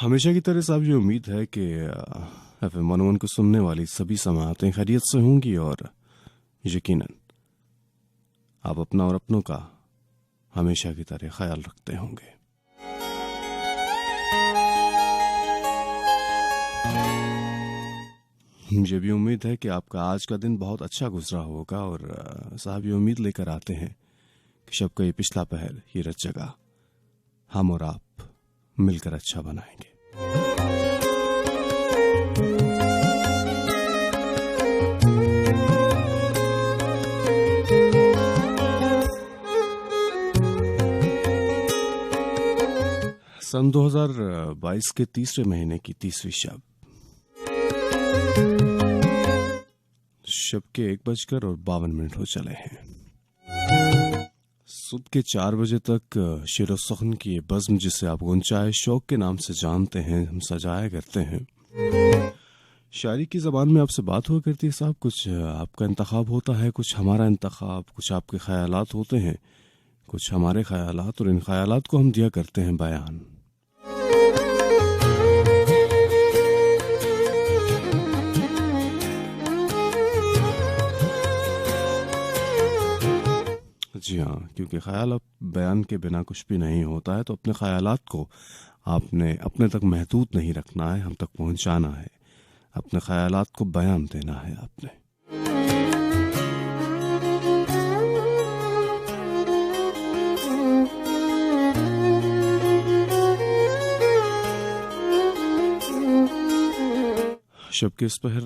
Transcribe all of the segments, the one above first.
हमेशा की तरह साहब ये उम्मीद है कि एफएम मनोवन को सुनने वाली सभी समातें खैरियत से होंगी और यकीनन आप अपना और अपनों का हमेशा की तरह ख्याल रखते होंगे। मुझे भी उम्मीद है कि आपका आज का दिन बहुत अच्छा गुजरा होगा और साहब ये उम्मीद लेकर आते हैं कि शब का ये पिछला पहर ये रच जगह हम और आप मिलकर अच्छा बनाएंगे। सन 2022 के तीसरे महीने की 30वीं शब के 1:52 हो चले हैं। सुबह के 4 बजे तक शेर सुखन की ये बज़्म जिसे आप गुंचाए शौक के नाम से जानते हैं, हम सजाया करते हैं। शायरी की ज़बान में आपसे बात हुआ करती है साहब, कुछ आपका इंतखाब होता है, कुछ हमारा इंतखाब, कुछ आपके ख्यालात होते हैं, कुछ हमारे ख्यालात, और इन ख्यालात को हम दिया करते हैं बयान। जी हाँ, क्योंकि ख्याल बयान के बिना कुछ भी नहीं होता है, तो अपने ख्यालात को आपने अपने तक महदूद नहीं रखना है, हम तक पहुंचाना है। अपने ख्यालात को बयान देना है आपने। शब के इस पहर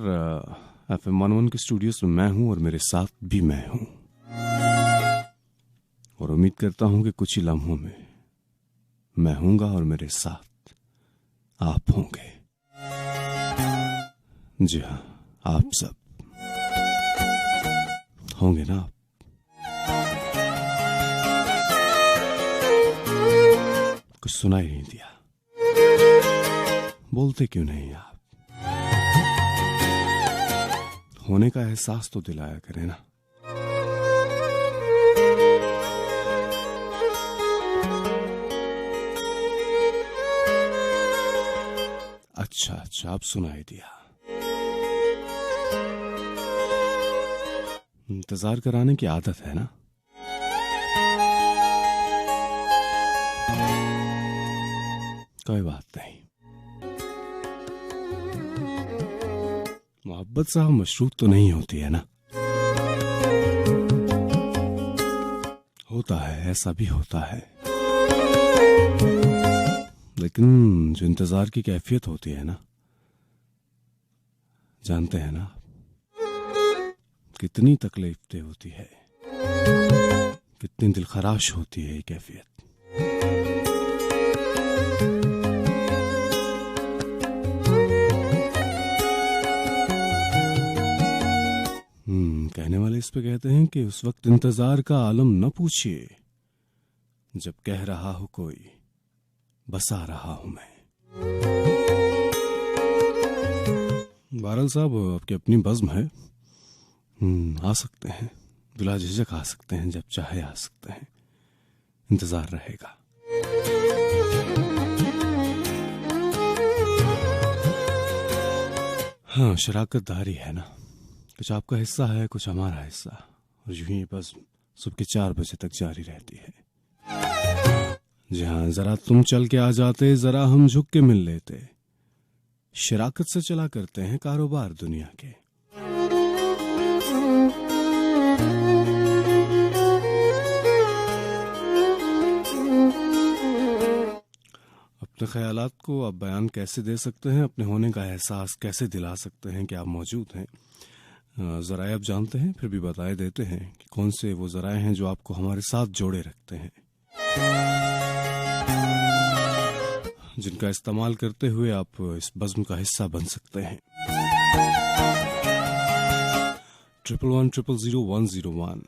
एफएम मनोवन के स्टूडियोज में मैं हूं और मेरे साथ भी मैं हूं, और उम्मीद करता हूं कि कुछ ही लम्हों में मैं हूंगा और मेरे साथ आप होंगे। जी हाँ, आप सब होंगे ना। कुछ सुनाई नहीं दिया, बोलते क्यों नहीं आप? होने का एहसास तो दिलाया करें ना। अच्छा, आप सुनाई दिया। इंतजार कराने की आदत है ना। कोई बात नहीं, मोहब्बत साहब मशरूत तो नहीं होती है ना। होता है, ऐसा भी होता है, लेकिन जो इंतजार की कैफियत होती है ना, जानते हैं ना कितनी तकलीफ होती है, कितनी दिलखराश होती है ये कैफियत। कहने वाले इस पे कहते हैं कि उस वक्त इंतजार का आलम न पूछिए, जब कह रहा हो कोई बसा रहा हूं मैं। बहरहाल साहब, आपकी अपनी बज़्म है, आ सकते हैं, बिला झिझक आ सकते हैं, जब चाहे आ सकते हैं, इंतजार रहेगा। हाँ, शराकतदारी है ना, कुछ आपका हिस्सा है, कुछ हमारा हिस्सा, और यूं ही बस सुबह के 4 बजे तक जारी रहती है। जी हाँ, जरा तुम चल के आ जाते, जरा हम झुक के मिल लेते, शराकत से चला करते हैं कारोबार दुनिया के। अपने ख्यालात को आप बयान कैसे दे सकते हैं, अपने होने का एहसास कैसे दिला सकते हैं कि आप मौजूद हैं। ज़राए आप जानते हैं, फिर भी बताए देते हैं कि कौन से वो ज़राए हैं जो आपको हमारे साथ जोड़े रखते हैं, जिनका इस्तेमाल करते हुए आप इस बज़्म का हिस्सा बन सकते हैं। 11100101।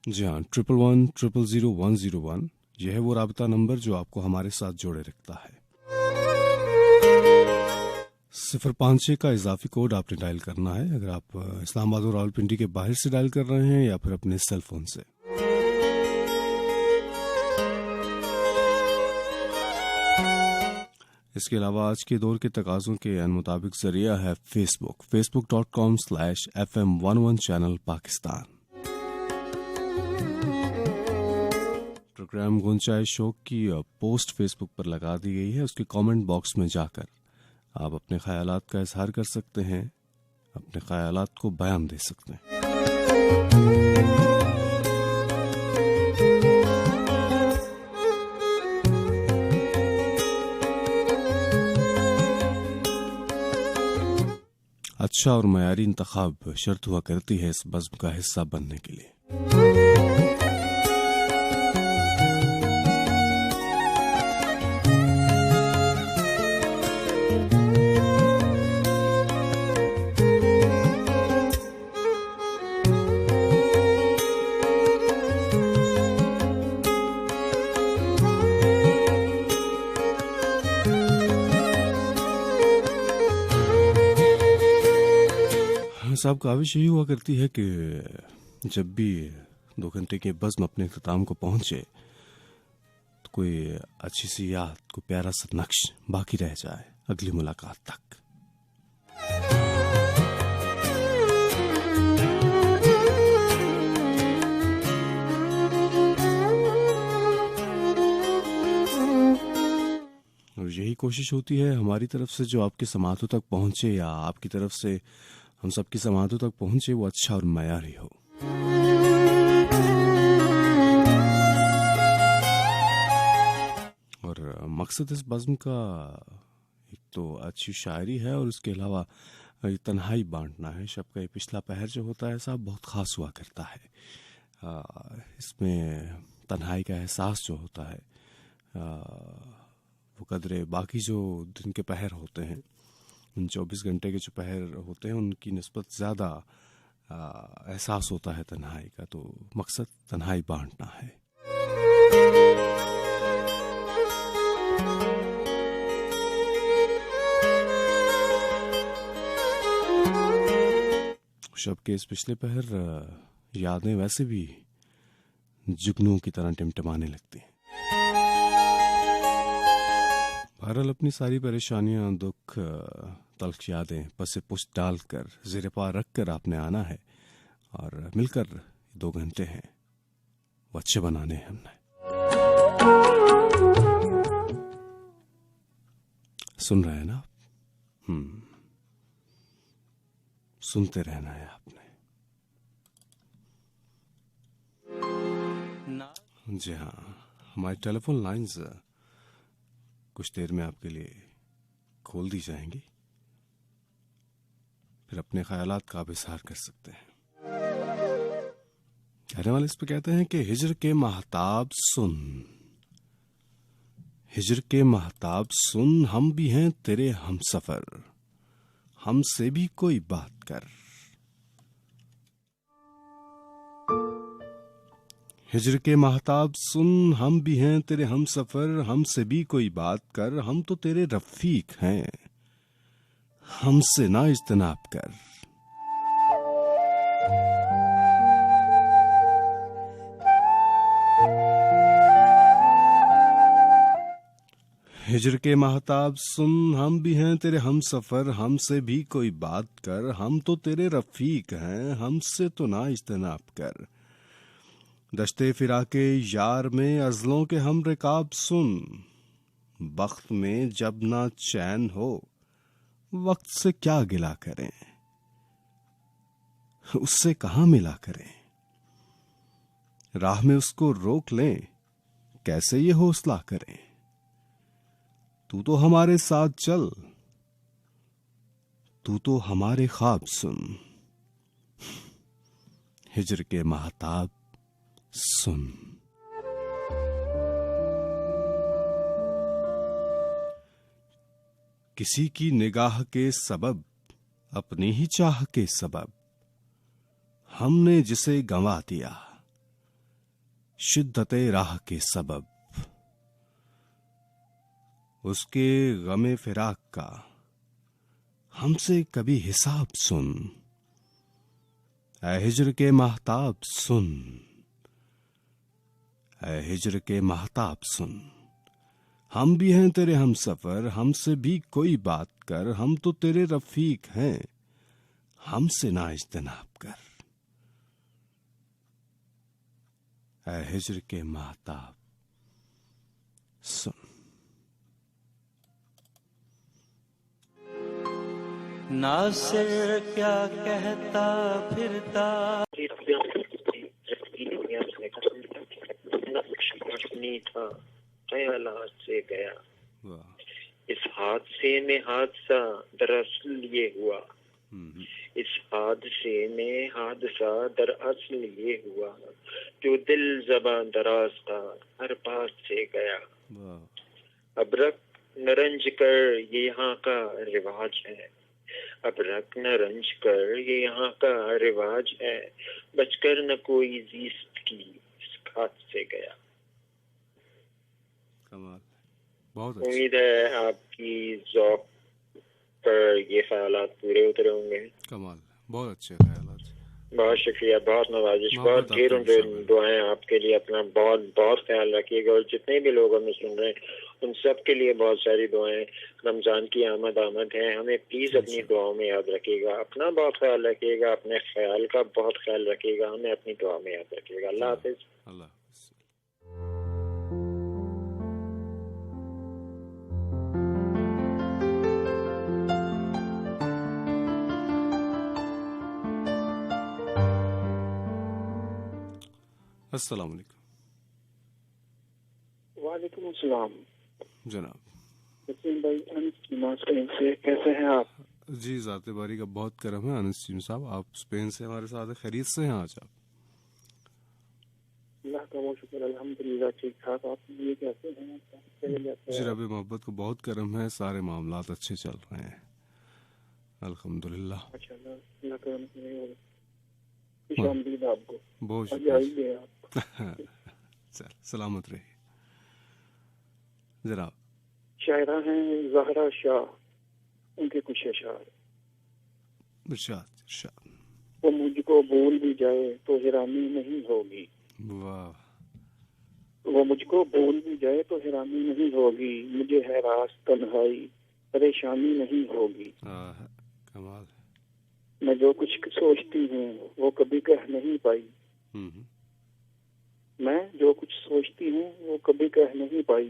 जी हाँ, 11100101। यह है वो राबता नंबर जो आपको हमारे साथ जोड़े रखता है। 056 का इजाफी कोड आपने डायल करना है, अगर आप इस्लामाबाद और रावलपिंडी के बाहर से डायल कर रहे हैं या फिर अपने सेल फोन से। इसके अलावा आज के दौर के तकाज़ों के मुताबिक जरिया है Facebook, facebook.com/FM11 channel Pakistan. Programme गुंचाए शौक की पोस्ट फेसबुक पर लगा दी गई है। उसके कमेंट बॉक्स में जाकर आप अपने ख्यालात का इजहार कर सकते हैं, अपने ख्यालात को बयान दे सकते हैं। अच्छा और मयारी इंतखाब शर्त हुआ करती है इस बज़्म का हिस्सा बनने के लिए। साहब काविश यही हुआ करती है कि जब भी 2 घंटे के बज़्म अपने इख्तिताम को पहुंचे तो कोई अच्छी सी याद, कोई प्यारा सा नक्श बाकी रह जाए अगली मुलाकात तक। और यही कोशिश होती है हमारी तरफ से जो आपके समातों तक पहुंचे या आपकी तरफ से हम सबकी समातों तक पहुंचे वो अच्छा और मयारी हो। और मकसद इस बज़्म का एक तो अच्छी शायरी है और उसके अलावा तन्हाई बांटना है। शब का ये पिछला पहर जो होता है साहब बहुत ख़ास हुआ करता है। इसमें तन्हाई का एहसास जो होता है वो कदरे बाकी जो दिन के पहर होते हैं, उन 24 घंटे के जो पहर होते हैं उनकी निस्बत ज़्यादा एहसास होता है तन्हाई का। तो मकसद तन्हाई बांटना है। शब के इस पिछले पहर यादें वैसे भी जुगनू की तरह टिमटिमाने लगती हैं। बहरहाल अपनी सारी परेशानियां, दुख, तल्ख यादें पसे पुष्ट डालकर ज़ेरे पार रख कर आपने आना है और मिलकर 2 घंटे हैं वो अच्छे बनाने हैं हमने। सुन रहे हैं ना? सुनते रहना है आपने। जी हाँ, हमारी टेलीफोन लाइंस कुछ देर में आपके लिए खोल दी जाएंगी, फिर अपने ख्यालात का आप इजहार कर सकते हैं। कहने वाले इस पे कहते हैं कि हिजर के महताब सुन, हिजर के महताब सुन, हम भी हैं तेरे हम सफर, हमसे भी कोई बात कर। हिजर के महताब सुन, हम भी हैं तेरे हम सफर, हमसे भी कोई बात कर। हम तो तेरे रफीक हैं, हमसे ना इज्तनाब कर। हिजर के महताब सुन, हम भी हैं तेरे हम सफर, हमसे भी कोई बात कर। हम तो तेरे रफीक हैं, हमसे तो ना इज्तनाब कर। दश्ते फिराके यार में अज़लों के हम रिकाब सुन, बख्त में जब ना चैन हो वक्त से क्या गिला करें, उससे कहां मिला करें। राह में उसको रोक लें, कैसे ये हौसला करें। तू तो हमारे साथ चल, तू तो हमारे ख्वाब सुन। हिजर के महताब सुन। किसी की निगाह के सबब, अपनी ही चाह के सबब, हमने जिसे गंवा दिया, शिद्दते राह के सबब। उसके गमे फिराक का हमसे कभी हिसाब सुन। ऐ हिजर के महताब सुन, ऐ हिजर के महताब सुन, हम भी हैं तेरे हम सफर, हमसे भी कोई बात कर, हम तो तेरे रफीक हैं, हमसे ना इज्तनाब कर। ऐ हिज्र के महताब सुन। नासिर क्या कहता फिरता, नहीं था ख्यालात से गया। वाह। इस हादसे में हादसा दरअसल ये हुआ, इस हादसे में हादसा दरअसल ये हुआ, जो दिल ज़बां दराज था हर पास से गया। वाह। अब रख न रंज कर ये यहाँ का रिवाज है, अब रख न रंज कर ये यहाँ का रिवाज है, बचकर न कोई जीस्त की इस खात से गया। कमाल, बहुत अच्छा। उम्मीद है आपकी ज़ौक़ पर ये ख्यालात पूरे उतरे होंगे। कमाल, बहुत अच्छे ख्यालात। बहुत शुक्रिया, बहुत नवाजिश, बहुत ढेरों दुआएं आपके लिए। अपना बहुत बहुत ख्याल रखिएगा और जितने भी लोग हमें सुन रहे हैं उन सब के लिए बहुत सारी दुआएं। रमजान की आमद है, हमें प्लीज अपनी दुआओं में याद रखिएगा। अपना बहुत ख्याल रखिएगा, अपने ख्याल का बहुत ख्याल रखिएगा, हमें अपनी दुआ में याद रखिएगा। अल्लाह हाफिज। अल्लाह। अस्सलाम वालेकुम। वालेकुम अस्सलाम जनाब। भाई से कैसे हैं आप? जी ज़ाते बारी का बहुत करम है अनस चीम साहब, आप स्पेन से हमारे साथ खैरियत से हैं आज? आप अल्लाह का बहुत शुक्र, अल्हम्दुलिल्लाह ठीक ठाक। आप ये कैसे हैं? जी रब मोहब्बत को बहुत करम है, सारे मामलात अच्छे चल रहे हैं अल्हम्दुलिल्लाह। अल्लाह करम से खुशामदीद आपको। बहुत शुक्रिया। चल सलामत रहिए जनाब। शायरा हैं ज़हरा शाह, उनके कुछ अशार। इरशाद इरशाद। वो मुझको भूल भी जाए तो हैरानी नहीं होगी। वाह। वो मुझको भूल भी जाए तो हैरानी नहीं होगी, मुझे है रास तन्हाई परेशानी नहीं होगी। कमाल। मैं जो कुछ सोचती हूँ वो कभी कह नहीं पाई, मैं जो कुछ सोचती हूँ वो कभी कह नहीं पाई,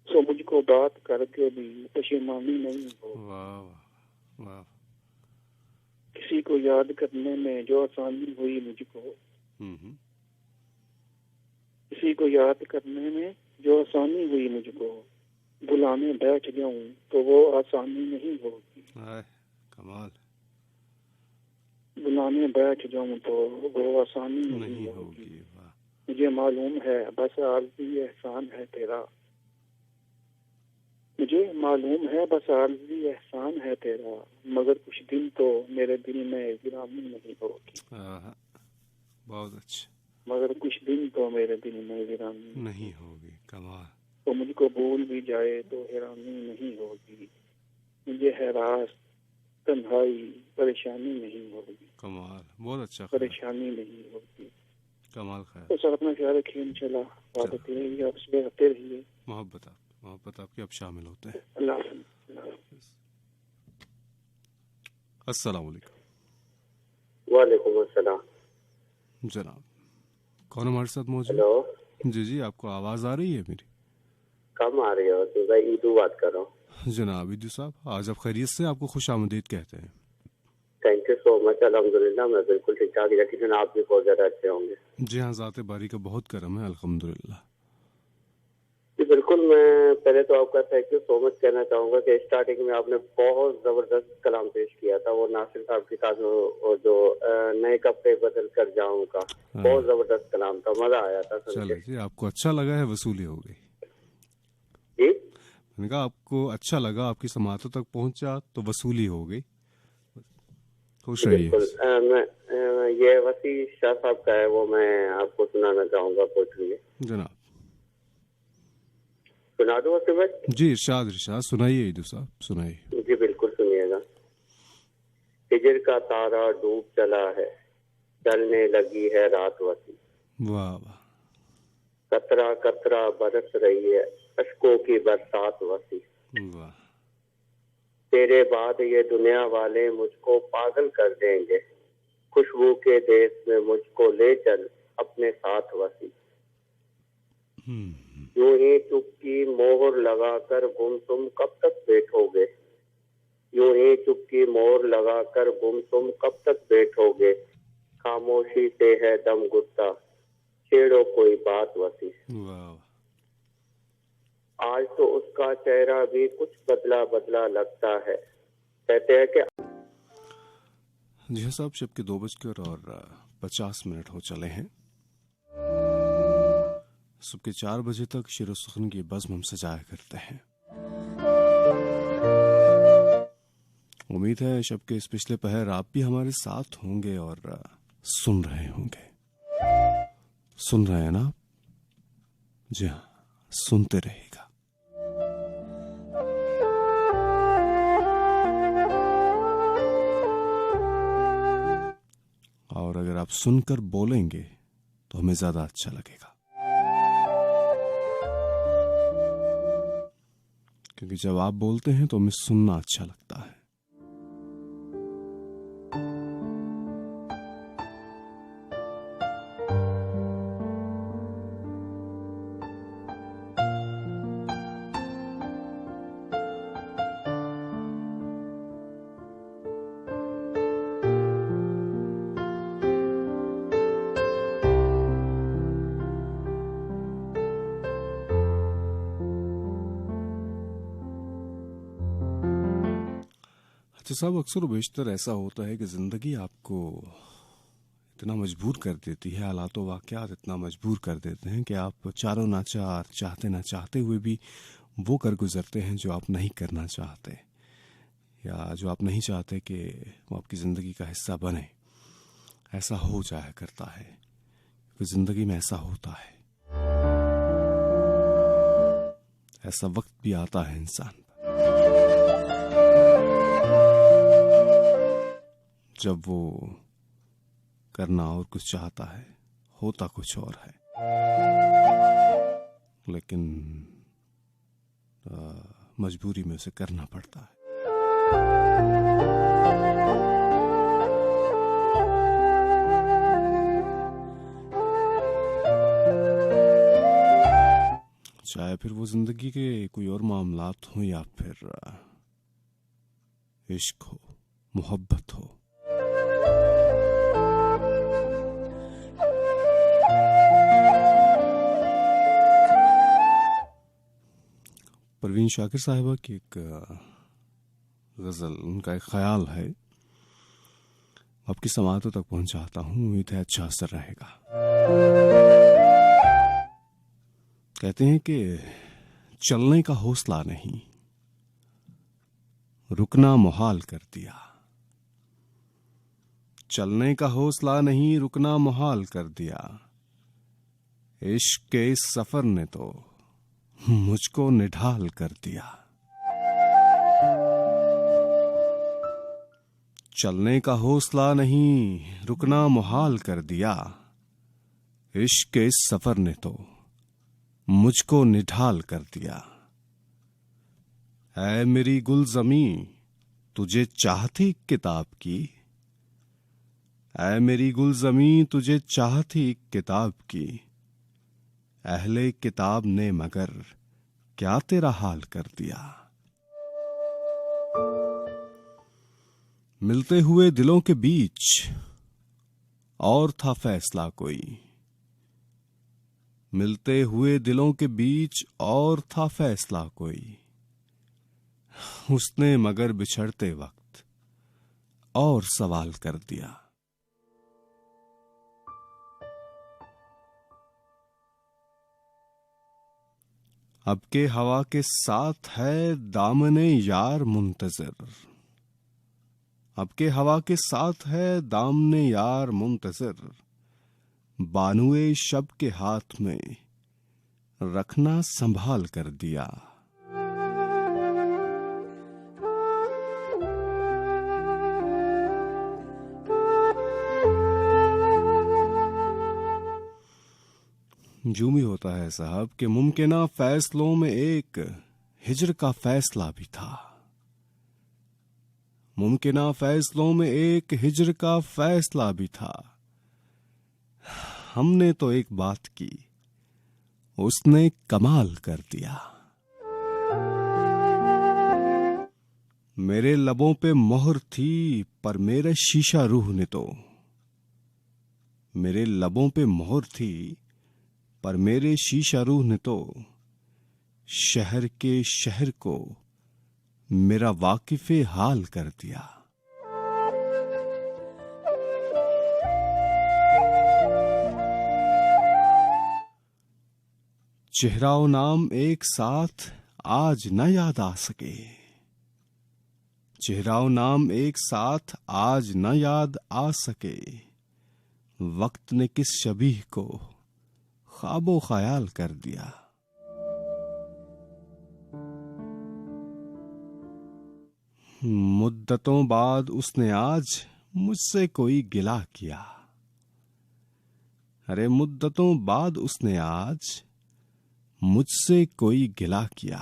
सो मुझको बात करके भी पशेमानी नहीं हो। वाह वाह। किसी को याद करने में जो आसानी हुई मुझको, किसी को याद करने में जो आसानी हुई मुझको, बुलाने बैठ जाऊं तो वो आसानी नहीं होगी। कमाल। बुलाने बैठ जाऊं तो वो आसानी नहीं होगी। मुझे मालूम है बस आरज़ी एहसान है तेरा, मुझे मालूम है बस आरज़ी एहसान है तेरा, मगर कुछ दिन तो मेरे दिल में वीरानी नहीं होगी। बहुत अच्छा। मगर कुछ दिन तो मेरे दिल में वीरानी नहीं होगी। कमाल। तो मुझको भूल भी जाए तो हैरानी नहीं होगी, मुझे है रास तन्हाई परेशानी नहीं होगी। कमाल, बहुत अच्छा। परेशानी नहीं होगी। कमाल खैर। तो सर अपना ख्याल रखिए, इंशाल्लाह बात होती रहेगी, आपसे आते रहिए। मोहब्बत आपकी अब शामिल होते हैं। अल्लाह हाफ़िज़। अस्सलाम वालेकुम। वालेकुम अस्सलाम जनाब। कौन हमारे साथ मौजूद? हेलो। जी आपको आवाज़ आ रही है मेरी? कम आ रही है तो भाई ईदू बात कर रहा हूँ। जनाब ईदू साहब, आज आप खैरियत से? आपको खुश आमदीद कहते हैं। Thank you so much. अल्हम्दुलिल्लाह मैं बिल्कुल ठीक ठाक, यकीनन आप भी बहुत ज्यादा अच्छे होंगे। जी हाँ, ज़ाते बारी का बहुत करम है अल्हम्दुलिल्लाह। जी बिल्कुल, मैं पहले तो आपका थैंक यू सो मच कहना चाहूँगा कि स्टार्टिंग में आपने बहुत ज़बरदस्त कलाम पेश किया था, वो नासिर साहब के साथ जो नए कपड़े बदल कर जाऊँ का, बहुत ज़बरदस्त कलाम था, मज़ा आया था सुन के। चलो जी, आपको अच्छा लगा है, वसूली हो गई। जी मैंने कहा आपको अच्छा लगा, आपकी समातों तक पहुँचा तो वसूली हो गई। खुश रहिए। मैं ये वसी शाह साहब का है, वो मैं आपको सुनाना चाहूँगा पोइट्री। जनाब सुना दो वसी भाई? जी इरशाद इरशाद, सुनाइए ईदू साहब, सुनाइए। जी बिल्कुल सुनिएगा। हिजर का तारा डूब चला है, चलने लगी है रात वसी। वाह वाह। कतरा कतरा बरस रही है अशकों की बरसात वसी। वाह। तेरे बाद ये दुनिया वाले मुझको पागल कर देंगे, खुशबू के देश में मुझको ले चल अपने साथ वसी। यूं ही चुपकी मोहर लगाकर गुम तुम कब तक बैठोगे, यूं ही चुपकी मोहर लगाकर गुम तुम कब तक बैठोगे, खामोशी से है दम घुटता छेड़ो कोई बात वसी। वाह। आज तो उसका चेहरा भी कुछ बदला बदला लगता है, कहते हैं कि जी हाँ साहब, शब के 2:50 हो चले हैं। सुबह के 4 बजे तक शेर सुखन की बज़्म हम सजाया करते हैं। उम्मीद है शब के इस पिछले पहर आप भी हमारे साथ होंगे और सुन रहे होंगे। सुन रहे हैं ना? जी हाँ, सुनते रहेगा। और अगर आप सुनकर बोलेंगे तो हमें ज्यादा अच्छा लगेगा, क्योंकि जब आप बोलते हैं तो हमें सुनना अच्छा लगता है। अच्छा साहब, अक्सर बेशतर ऐसा होता है कि जिंदगी आपको इतना मजबूर कर देती है, हालात वाक़यात इतना मजबूर कर देते हैं कि आप चारों नाचार चाहते ना चाहते हुए भी वो कर गुजरते हैं जो आप नहीं करना चाहते, या जो आप नहीं चाहते कि वो आपकी ज़िंदगी का हिस्सा बने। ऐसा हो जाया करता है, क्योंकि ज़िंदगी में ऐसा होता है। ऐसा वक्त भी आता है इंसान पर जब वो करना और कुछ चाहता है, होता कुछ और है, लेकिन मजबूरी में उसे करना पड़ता है। चाहे फिर वो जिंदगी के कोई और मामलात हो या फिर इश्क हो, मोहब्बत हो। परवीन शाकिर साहिबा की एक गजल, उनका एक ख्याल है, आपकी समातों तक पहुंचाता हूं, उम्मीद है अच्छा असर रहेगा। कहते हैं कि चलने का हौसला नहीं, रुकना मुहाल कर दिया। चलने का हौसला नहीं, रुकना मुहाल कर दिया। इश्क के इस सफर ने तो मुझको निढाल कर दिया। चलने का हौसला नहीं, रुकना मुहाल कर दिया। इश्क के इस सफर ने तो मुझको निढाल कर दिया। ऐ मेरी गुलज़मी, तुझे चाहती किताब की। ऐ मेरी गुलज़मी, तुझे चाहती किताब की। अहले किताब ने मगर क्या तेरा हाल कर दिया। मिलते हुए दिलों के बीच और था फैसला कोई। मिलते हुए दिलों के बीच और था फैसला कोई। उसने मगर बिछड़ते वक्त और सवाल कर दिया। अब के हवा के साथ है दामने यार मुंतज़िर। अब के हवा के साथ है दामने यार मुंतज़िर। बानुए शब के हाथ में रखना संभाल कर दिया। यूं भी होता है साहब कि मुमकिना फैसलों में एक हिजर का फैसला भी था। मुमकिना फैसलों में एक हिजर का फैसला भी था। हमने तो एक बात की, उसने कमाल कर दिया। मेरे लबों पे मोहर थी पर मेरे शीशा रूह ने तो, मेरे लबों पे मोहर थी पर मेरे शीशा रूह ने तो शहर के शहर को मेरा वाकिफे हाल कर दिया। चेहराओ नाम एक साथ आज न याद आ सके, चेहराओ नाम एक साथ आज न याद आ सके। वक्त ने किस शबीह को ख्वाबो ख्याल कर दिया। मुद्दतों बाद उसने आज मुझसे कोई गिला किया। अरे मुद्दतों बाद उसने आज मुझसे कोई गिला किया।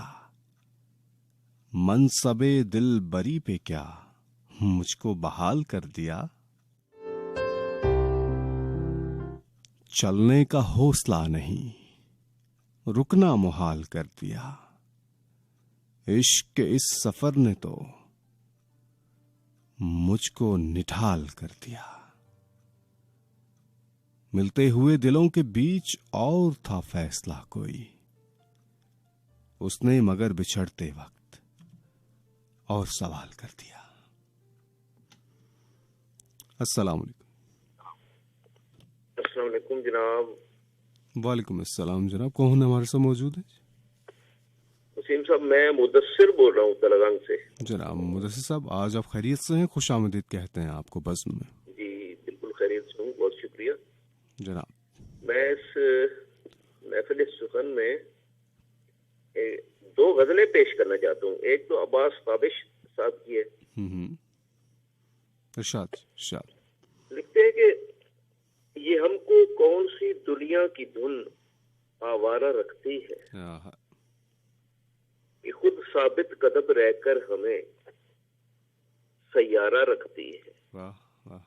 मनसबे दिल बरी पे क्या मुझको बहाल कर दिया। चलने का हौसला नहीं, रुकना मुहाल कर दिया। इश्क के इस सफर ने तो मुझको निढाल कर दिया। मिलते हुए दिलों के बीच और था फैसला कोई, उसने मगर बिछड़ते वक्त और सवाल कर दिया। अस्सलाम वालेकुम जनाब। वालेकुम अस्सलाम जनाब, कौन हमारे साथ मौजूद है? वसीम साहब, मैं मुदस्सिर बोल रहा हूँ तलगंग से। जनाब मुदस्सिर साहब, आज आप खैरियत से हैं? खुश आमदीद कहते हैं आपको बज़्म में। जी बिल्कुल खैरियत से हूँ, बहुत शुक्रिया जनाब। मैं इस महफिल सुखन में दो गजलें पेश करना चाहता हूँ। एक तो अब्बास ताबिश साहब की है। इरशाद इरशाद। लिखते हैं कि ये हमको कौन सी दुनिया की धुन आवारा रखती है, ये खुद साबित कदम रहकर हमें सैयारा रखती है। वाह वाह।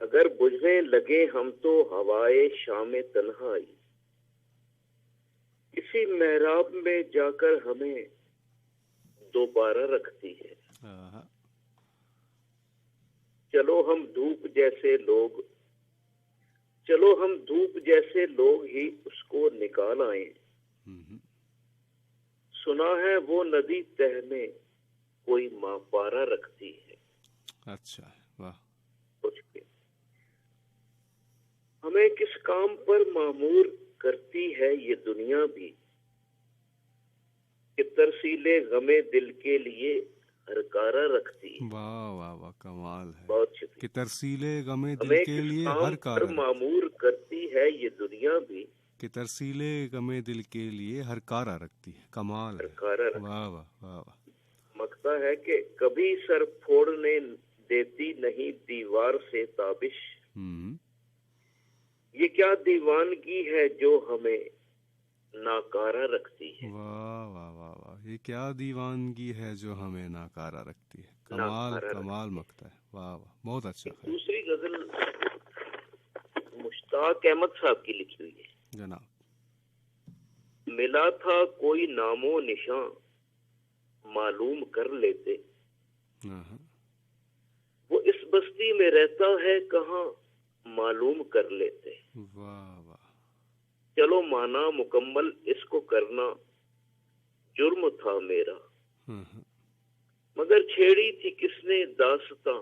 अगर बुझने लगे हम तो हवाए शाम तन्हाई, इसी मेहराब में जाकर हमें दोबारा रखती है। चलो हम धूप जैसे लोग, चलो हम धूप जैसे लोग ही उसको निकाल आए। सुना है वो नदी तह में कोई मापारा रखती है। अच्छा वाह। हमें किस काम पर मामूर करती है ये दुनिया भी, कि तरसीले गमे दिल के लिए हरकारा रखती है। वाह वाह वाह, कमाल है। बहुत शुक्रिया। कि तरसीले गमे दिल के लिए हरकारा मामूर करती है ये दुनिया भी, कि तरसीले गमे दिल के लिए हरकारा रखती है। कमाल है। वाह वाह वाह वाह। मकता है कि कभी सर फोड़ने देती नहीं दीवार से ताबिश, ये क्या दीवानगी है जो हमें नाकारा रखती है। वाह वाह वाह वाह, ये क्या दीवानगी है जो हमें नाकारा रखती है। कमाल कमाल मकता है। वाह वाह, बहुत अच्छा है। दूसरी गजल मुश्ताक अहमद साहब की लिखी हुई है। जनाब। मिला था कोई नामो निशान मालूम कर लेते, वो इस बस्ती में रहता है कहाँ मालूम कर लेते। वाह वाह। चलो माना मुकम्मल इसको करना जुर्म था मेरा, मगर छेड़ी थी किसने दास्तां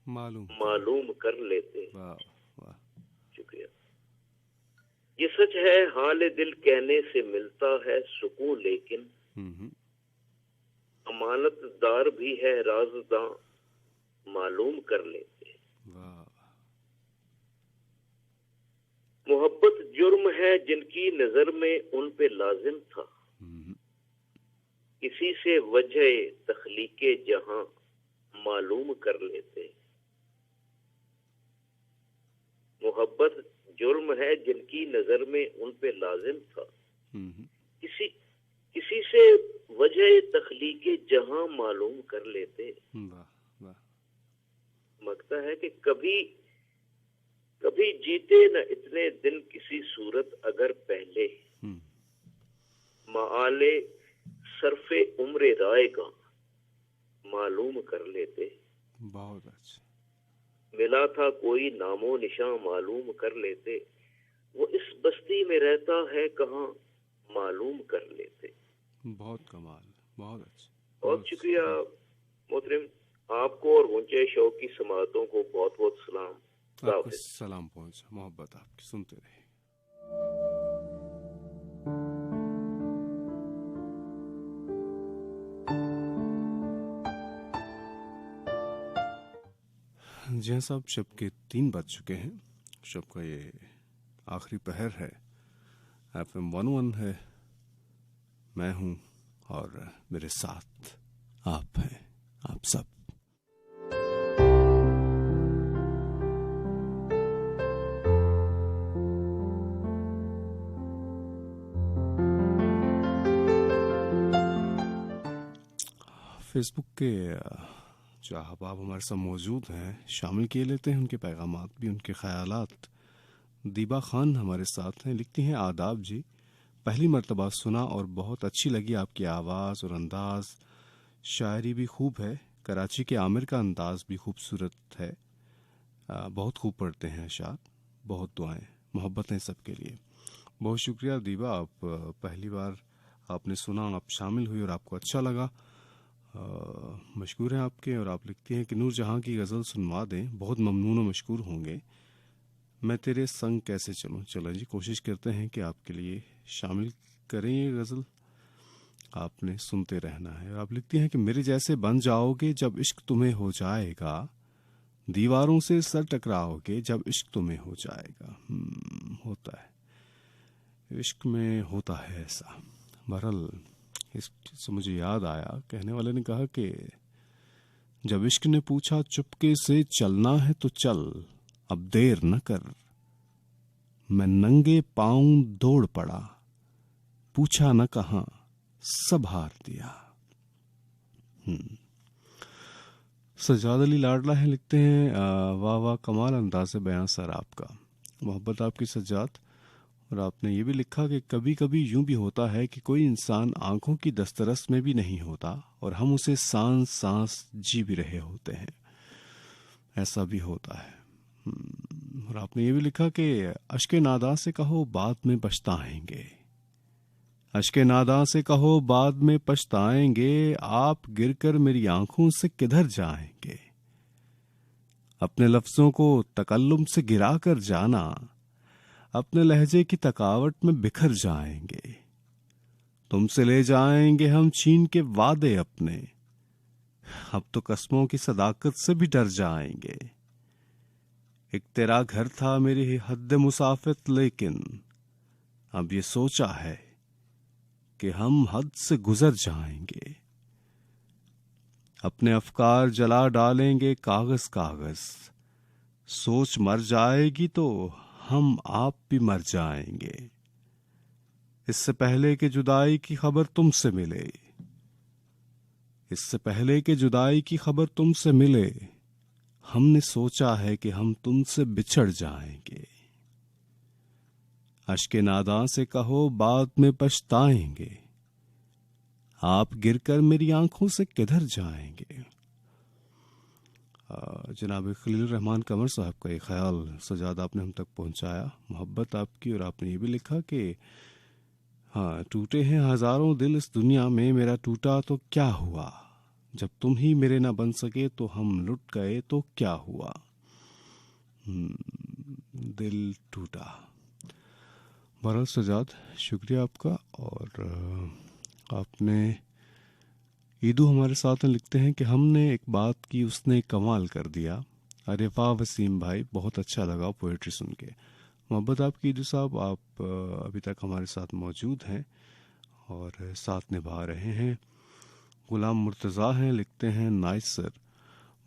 मालूम कर लेते। वाह वाह। शुक्रिया। ये सच है हाल दिल कहने से मिलता है सुकून, लेकिन अमानतदार भी है राज़दां मालूम कर लेते। वाह। मोहब्बत जुर्म है जिनकी नजर में उन पे लाजिम था, इसी से वजह तख्लीके जहां मालूम कर लेते। मोहब्बत जुर्म है जिनकी नजर में उन पे लाजिम था। किसी किसी से वजह तखलीके जहां मालूम कर लेते। मगता है कि कभी कभी जीते न इतने दिन किसी सूरत अगर पहले माले सरफे उम्र राय का मालूम कर लेते। बहुत अच्छा। मिला था कोई नामो निशां मालूम कर लेते। वो इस बस्ती में रहता है कहाँ मालूम कर लेते। बहुत कमाल, बहुत अच्छा। बहुत शुक्रिया मोहतरम, आपको और गुंचे शौक की समातों को बहुत बहुत सलाम। आपको सलाम पहुंचा, मोहब्बत आपकी, सुनते रहे। जी हाँ साहब, शब के 3 बज चुके हैं। शब का ये आखिरी पहर है। FM 101 है, मैं हूं और मेरे साथ आप हैं, आप सब। फेसबुक के जो अहबाब हमारे साथ मौजूद हैं, शामिल किए लेते हैं उनके पैगामात भी, उनके ख्यालात। दीबा खान हमारे साथ हैं, लिखती हैं आदाब जी, पहली मर्तबा सुना और बहुत अच्छी लगी आपकी आवाज़ और अंदाज। शायरी भी खूब है, कराची के आमिर का अंदाज भी खूबसूरत है। बहुत खूब पढ़ते हैं अशार, बहुत दुआएं मोहब्बतें सबके लिए। बहुत शुक्रिया दीबा, आप पहली बार आपने सुना, आप शामिल हुई और आपको अच्छा लगा, मशकूर हैं आपके। और आप लिखती हैं कि नूर जहां की गज़ल सुनवा दें, बहुत ममनून और मशकूर होंगे। मैं तेरे संग कैसे चलूं। चलो जी, कोशिश करते हैं कि आपके लिए शामिल करें ये गज़ल, आपने सुनते रहना है। और आप लिखती हैं कि मेरे जैसे बन जाओगे जब इश्क तुम्हें हो जाएगा, दीवारों से सर टकराओगे जब इश्क तुम्हें हो जाएगा। होता है इश्क में, होता है ऐसा। बहरहाल इससे मुझे याद आया, कहने वाले ने कहा कि जब इश्क ने पूछा चुपके से चलना है तो चल, अब देर न कर। मैं नंगे पांव दौड़ पड़ा, पूछा न कहां, सब हार दिया। सजाद अली लाडला है, लिखते हैं वाह वाह कमाल अंदाज़ बयां सर आपका, मोहब्बत आपकी सज्जाद। और आपने ये भी लिखा कि कभी कभी यूं भी होता है कि कोई इंसान आंखों की दस्तरस में भी नहीं होता और हम उसे सांस सांस जी भी रहे होते हैं, ऐसा भी होता है। और आपने ये भी लिखा कि अश्के नादा से कहो बाद में पछताएंगे, अश्के नादा से कहो बाद में पछताएंगे, आप गिरकर मेरी आंखों से किधर जाएंगे। अपने लफ्जों को तकल्लुम से गिरा कर जाना, अपने लहजे की तकावट में बिखर जाएंगे। तुमसे ले जाएंगे हम छीन के वादे अपने, अब तो कसमों की सदाकत से भी डर जाएंगे। एक तेरा घर था मेरी हद मुसाफित, लेकिन अब ये सोचा है कि हम हद से गुजर जाएंगे। अपने अफकार जला डालेंगे कागज कागज, सोच मर जाएगी तो हम आप भी मर जाएंगे। इससे पहले कि जुदाई की खबर तुमसे मिले, इससे पहले कि जुदाई की खबर तुमसे मिले, हमने सोचा है कि हम तुमसे बिछड़ जाएंगे। अश्के नादा से कहो बाद में पछताएंगे, आप गिरकर मेरी आंखों से किधर जाएंगे। जनाब खलील रहमान कमर साहब का ये ख्याल सजाद आपने हम तक पहुंचाया, मोहब्बत आपकी। और आपने ये भी लिखा कि हाँ, टूटे हैं हजारों दिल इस दुनिया में, मेरा टूटा तो क्या हुआ, जब तुम ही मेरे ना बन सके तो हम लुट गए तो क्या हुआ। दिल टूटा। बहरहाल सजाद शुक्रिया आपका। और आपने ईदू हमारे साथ में लिखते हैं कि हमने एक बात की उसने कमाल कर दिया। अरे वाह वसीम भाई, बहुत अच्छा लगा पोएट्री सुन के। मोहब्बत आपकी ईदू साहब, आप अभी तक हमारे साथ मौजूद हैं और साथ निभा रहे हैं। गुलाम मुर्तज़ा हैं, लिखते हैं नाइस सर।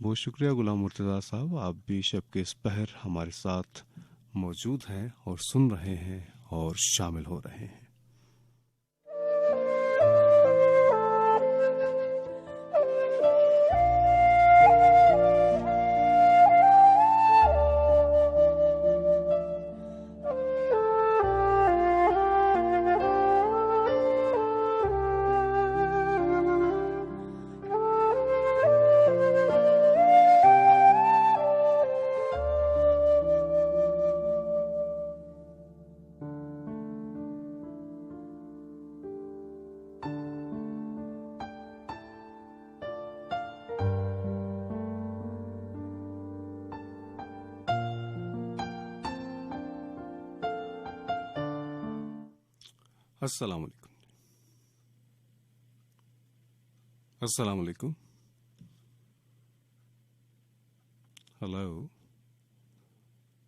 बहुत शुक्रिया गुलाम मुर्तज़ा साहब, आप भी शब के इस पहर हमारे साथ मौजूद हैं और सुन रहे हैं और शामिल हो रहे हैं। अस्सलाम वालेकुम। अस्सलाम वालेकुम। हेलो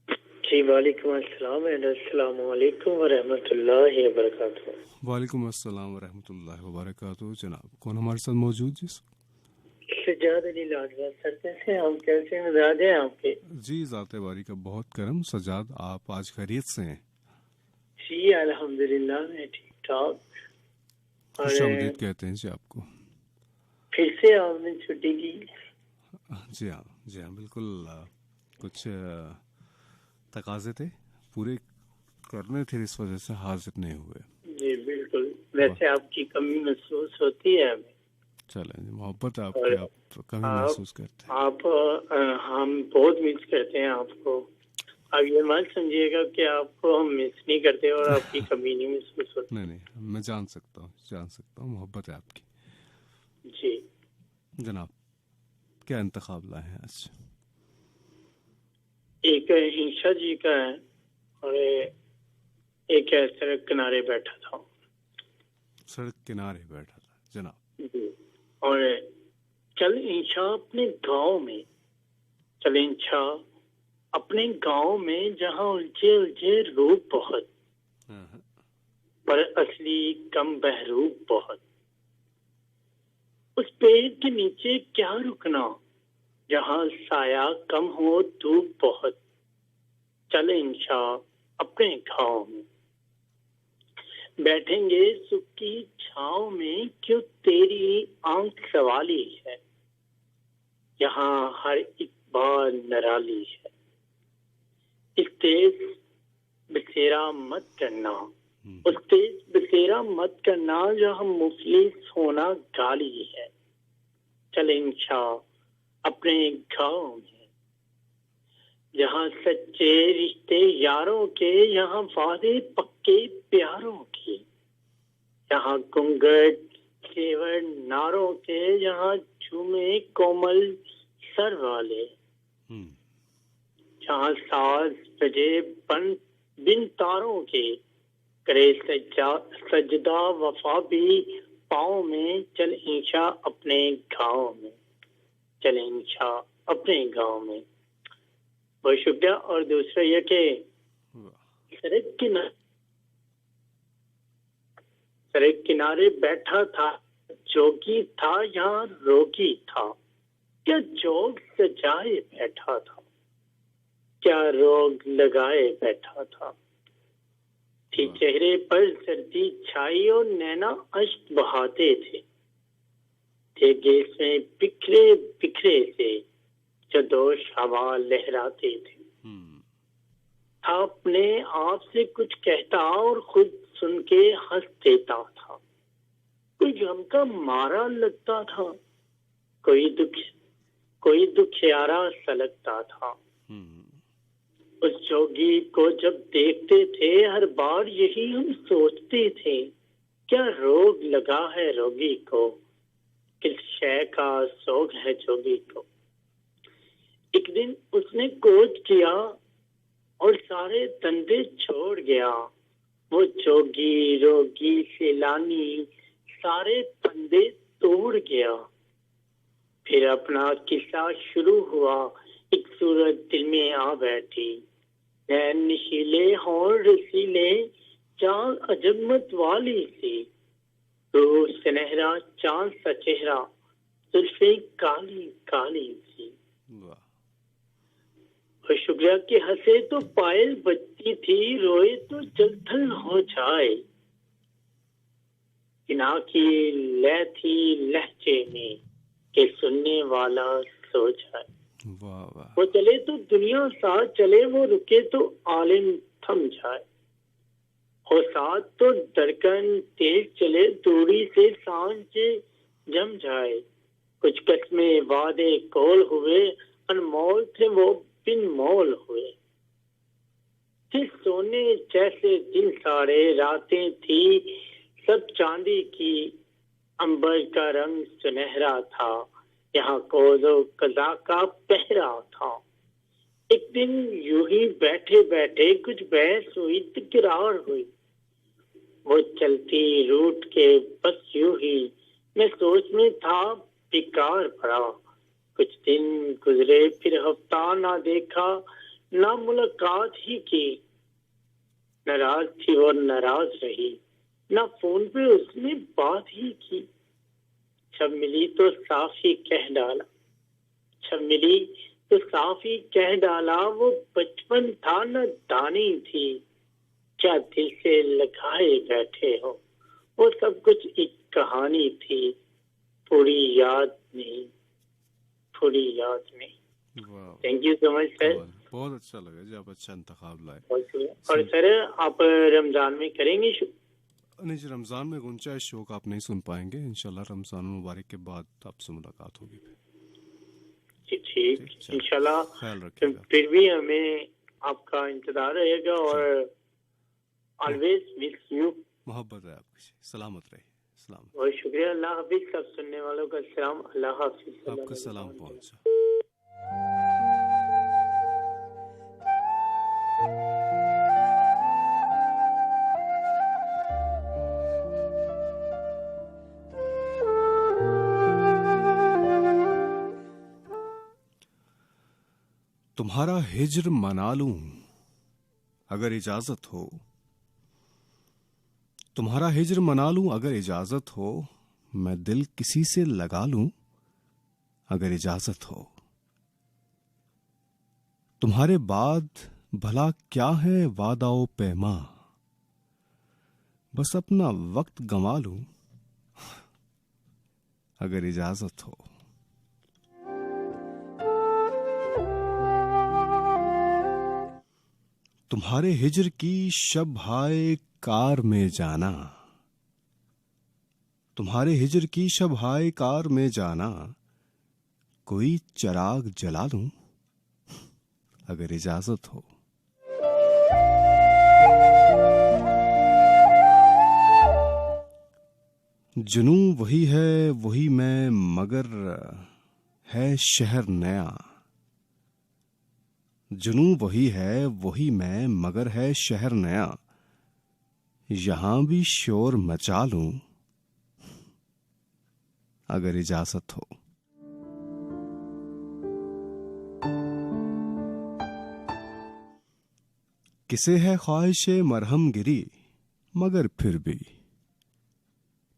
जी, वालेकुम अस्सलाम अस्सलाम वालेकुम व रहमतुल्लाहि व बरकातहू। वालेकुम अस्सलाम व रहमतुल्लाहि व बरकातहू। जनाब कौन हमारे साथ मौजूद जी? सज्जाद अली लाडवा सर, कैसे हम, कैसे मिजाज हैं आपके? जी ज़ाते बारी का बहुत करम। सजाद आप आज खैरियत से हैं? जी अल्हम्दुलिल्लाह मैं ठीक ठाक। खुशामदीद कहते हैं जी आपको। फिर से आपने छुट्टी की? जी हाँ, जी हाँ, बिल्कुल। कुछ तकाजे थे पूरे करने थे, इस वजह से हाजिर नहीं हुए। जी बिल्कुल, वैसे आपकी कमी महसूस होती है हमें। चलें, मोहब्बत है आपकी, आप कमी महसूस करते हैं। आप हम बहुत मिस करते हैं आपको। अब ये मत समझिएगा कि आपको हम मिस नहीं करते और आपकी कमी नहीं महसूस होती। नहीं, मैं जान सकता हूँ, मोहब्बत है आपकी। जी जनाब, क्या इंतखाब लाए हैं आज? एक इंशा जी का है और एक सड़क किनारे बैठा था। सड़क किनारे बैठा था, जनाब। जी, और चल इंशा अपने गांव में, चल इंशा अपने गांव में जहां उलझे उलझे रूप बहुत, पर असली कम बहरूप बहुत। उस पेड़ के नीचे क्या रुकना जहां साया कम हो धूप बहुत। चल इंशा अपने गांव में, बैठेंगे सुख की छांव में, क्यों तेरी आंख सवाली है, यहाँ हर एक बार निराली है। इस तेज बसेरा मत करना, उस तेज बसेरा मत करना जहाँ मुफलिस होना गाली है। चल इंशा अपने गाँव में, जहाँ सच्चे रिश्ते यारों के, यहाँ वादे पक्के प्यारों के, यहाँ घूंघट सेवर नारों के, यहाँ झूमे कोमल सर वाले, जहाँ साज बजे बिन तारों के, करे सजदा वफा भी पाँव में। चल इंशा अपने गाँव में, चल इंशा अपने गाँव में। बहुत शुक्रिया। और दूसरा यह कि सड़क किनारे बैठा था, जोगी था यहाँ रोगी था, क्या जोग सजाए बैठा था, क्या रोग लगाए बैठा था। थी चेहरे पर सर्दी छाई और नैना अश्क बहाते थे गैस में बिखरे बिखरे से, जो दोष हवा लहराते थे। था अपने आप से कुछ कहता और खुद सुन के हंस देता था। कोई गम का मारा लगता था, कोई दुखियारा सा लगता था। उस जोगी को जब देखते थे हर बार यही हम सोचते थे, क्या रोग लगा है रोगी को, किस शय का सोग है जोगी को। एक दिन उसने कोच किया और सारे धंधे छोड़ गया, वो जोगी रोगी सैलानी सारे फंदे तोड़ गया। फिर अपना किस्सा शुरू हुआ, एक सूरत दिल में आ बैठी, नैन नशीले हों रसीले, चाल अजमत वाली सी, रूह सुनहरा चांद सा चेहरा, जुल्फे काली काली सी। और शुक्रिया के हंसे तो पायल बजती थी, रोए तो जलथल हो जाए। इना की लय थी लहजे में कि सुनने वाला सो जाए। वाह वाह। वो चले तो दुनिया साथ चले, वो रुके तो आलिम थम जाए। और साथ तो धड़कन तेज चले, दूरी से सांझ जम जाए। कुछ कस्में वादे कौल हुए, अनमोल थे वो बिन मोल हुए। फिर सोने जैसे दिन सारे, रातें थी सब चांदी की, अंबर का रंग सुनहरा था, यहाँ कोज़ो कज़ा का पहरा था। एक दिन यूं ही बैठे बैठे कुछ बहस हुई, तकरार हुई। वो चलती रूठ के बस यूं ही, मैं सोच में था बेकार पड़ा। कुछ दिन गुजरे फिर हफ्ता ना देखा, ना मुलाकात ही की। नाराज थी और नाराज रही, ना फोन पे उसने बात ही की। जब मिली तो साफ ही कह डाला, जब मिली तो साफ ही कह डाला, वो बचपन था न दानी थी। क्या दिल से लगाए बैठे हो, वो सब कुछ एक कहानी थी, पूरी याद नहीं, पूरी याद नहीं। Thank you so much sir. बहुत अच्छा लगा जी, आप अच्छा इंतखाब लाए। और सर आप रमजान में करेंगे शो? नहीं जी, रमजान में गुंचा शो का आप नहीं सुन पाएंगे। इंशाल्लाह रमजान मुबारक के बाद आपसे मुलाकात होगी। ठीक, इंशाल्लाह। ख्याल रखिएगा। फिर भी हमें आपका इंतजार रहेगा और ऑलवेज मिस यू। मोहब्बत है आपकी, सलामत रहिए। सलाम। बहुत शुक्रिया। अल्लाह हाफिज। सब सुनने वालों का सलाम। अल्लाह हाफिज। आपका सलाम पहुंचा। तुम्हारा हिज्र मना लूं अगर इजाजत हो, तुम्हारा हिज्र मना लूं अगर इजाजत हो, मैं दिल किसी से लगा लूं अगर इजाजत हो। तुम्हारे बाद भला क्या है वादाओ पैमा, बस अपना वक्त गंवा लूं अगर इजाजत हो। तुम्हारे हिज्र की शब हाय कार में जाना, तुम्हारे हिज्र की शब हाय कार में जाना, कोई चिराग जला लूं अगर इजाजत हो। जुनू वही है वही मैं, मगर है शहर नया। जुनू वही है वही मैं, मगर है शहर नया। यहां भी शोर मचा लूं अगर इजाजत हो। किसे है ख्वाहिशे मरहम गिरी, मगर फिर भी,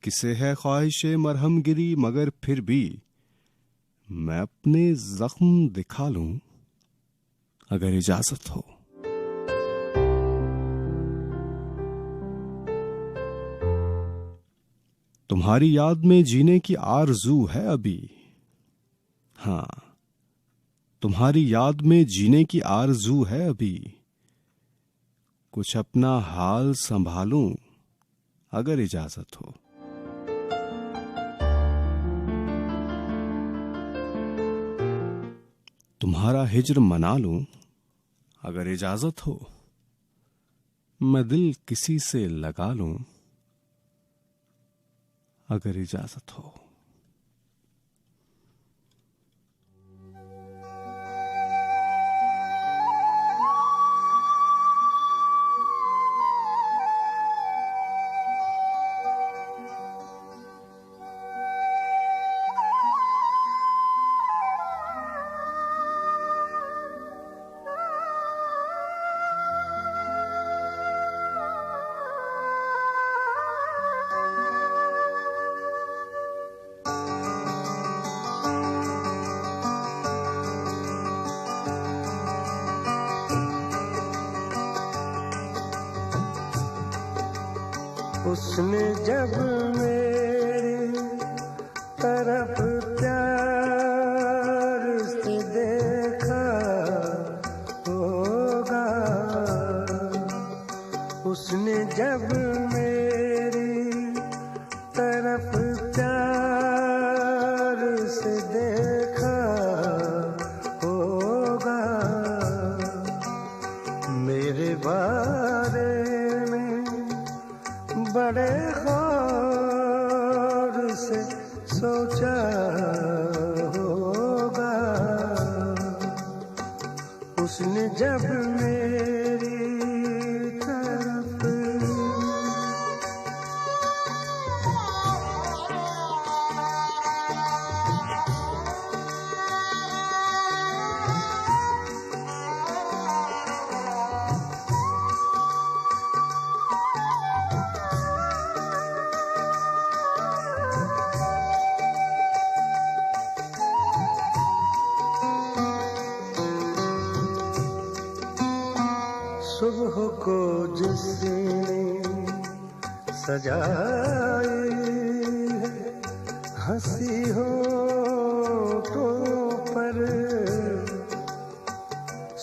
किसे है ख्वाहिशे मरहम गिरी, मगर फिर भी मैं अपने जख्म दिखा लूं अगर इजाजत हो। तुम्हारी याद में जीने की आरज़ू है अभी, हां तुम्हारी याद में जीने की आरज़ू है अभी। कुछ अपना हाल संभालूं अगर इजाजत हो। तुम्हारा हिज्र मना लूं अगर इजाजत हो, मैं दिल किसी से लगा लूं अगर इजाजत हो। उसने जब मेरी तरफ प्यार से देखा होगा, उसने जब मेरी तरफ प्यार से देखा होगा, मेरे बारे में बड़े गौर से सोचा होगा, उसने जब मेरी तरफ सुबह को जिसने सजाई है हंसी होठों पर,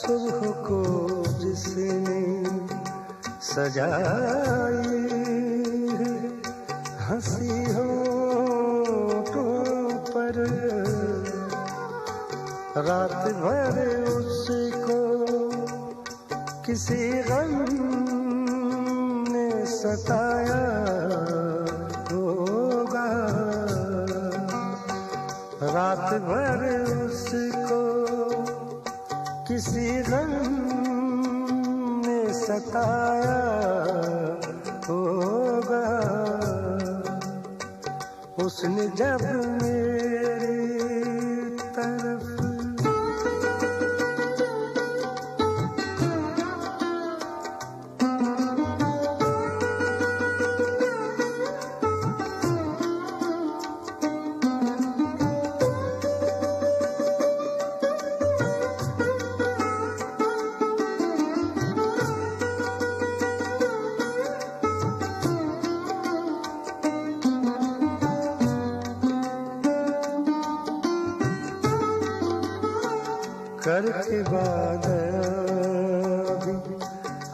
सुबह को जिसने सजाई है हंसी होठों पर, रात भर उसको किसी गम ने सताया होगा, रात भर उसको किसी गम ने सताया होगा, उसने जब मेरी तरफ करके वादा भी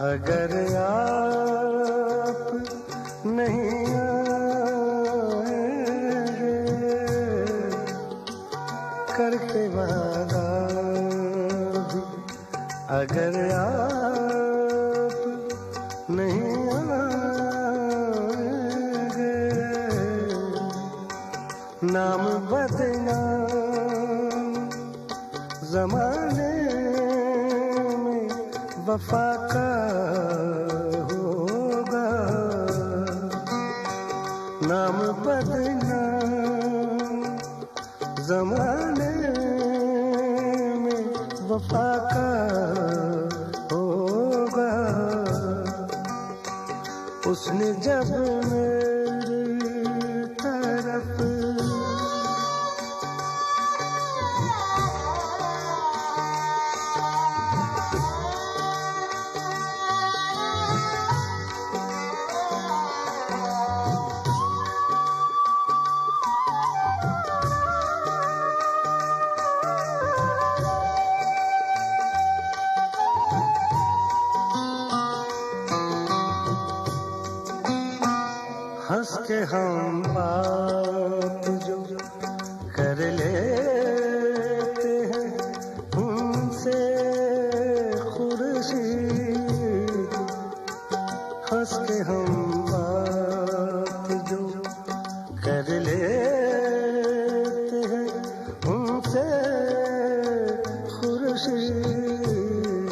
अगर आप नहीं आएंगे, करके वादा भी अगर आप नहीं आएंगे, नाम बदनाम ज़माने में वफा का होगा, नाम बदनाम ज़माने में वफा का होगा, उसने जब मेरी तरफ हंस के हम बात जो कर लेते हैं उनसे खुर्शीद, हंस के हम बात जो कर लेते हैं उनसे खुर्शीद,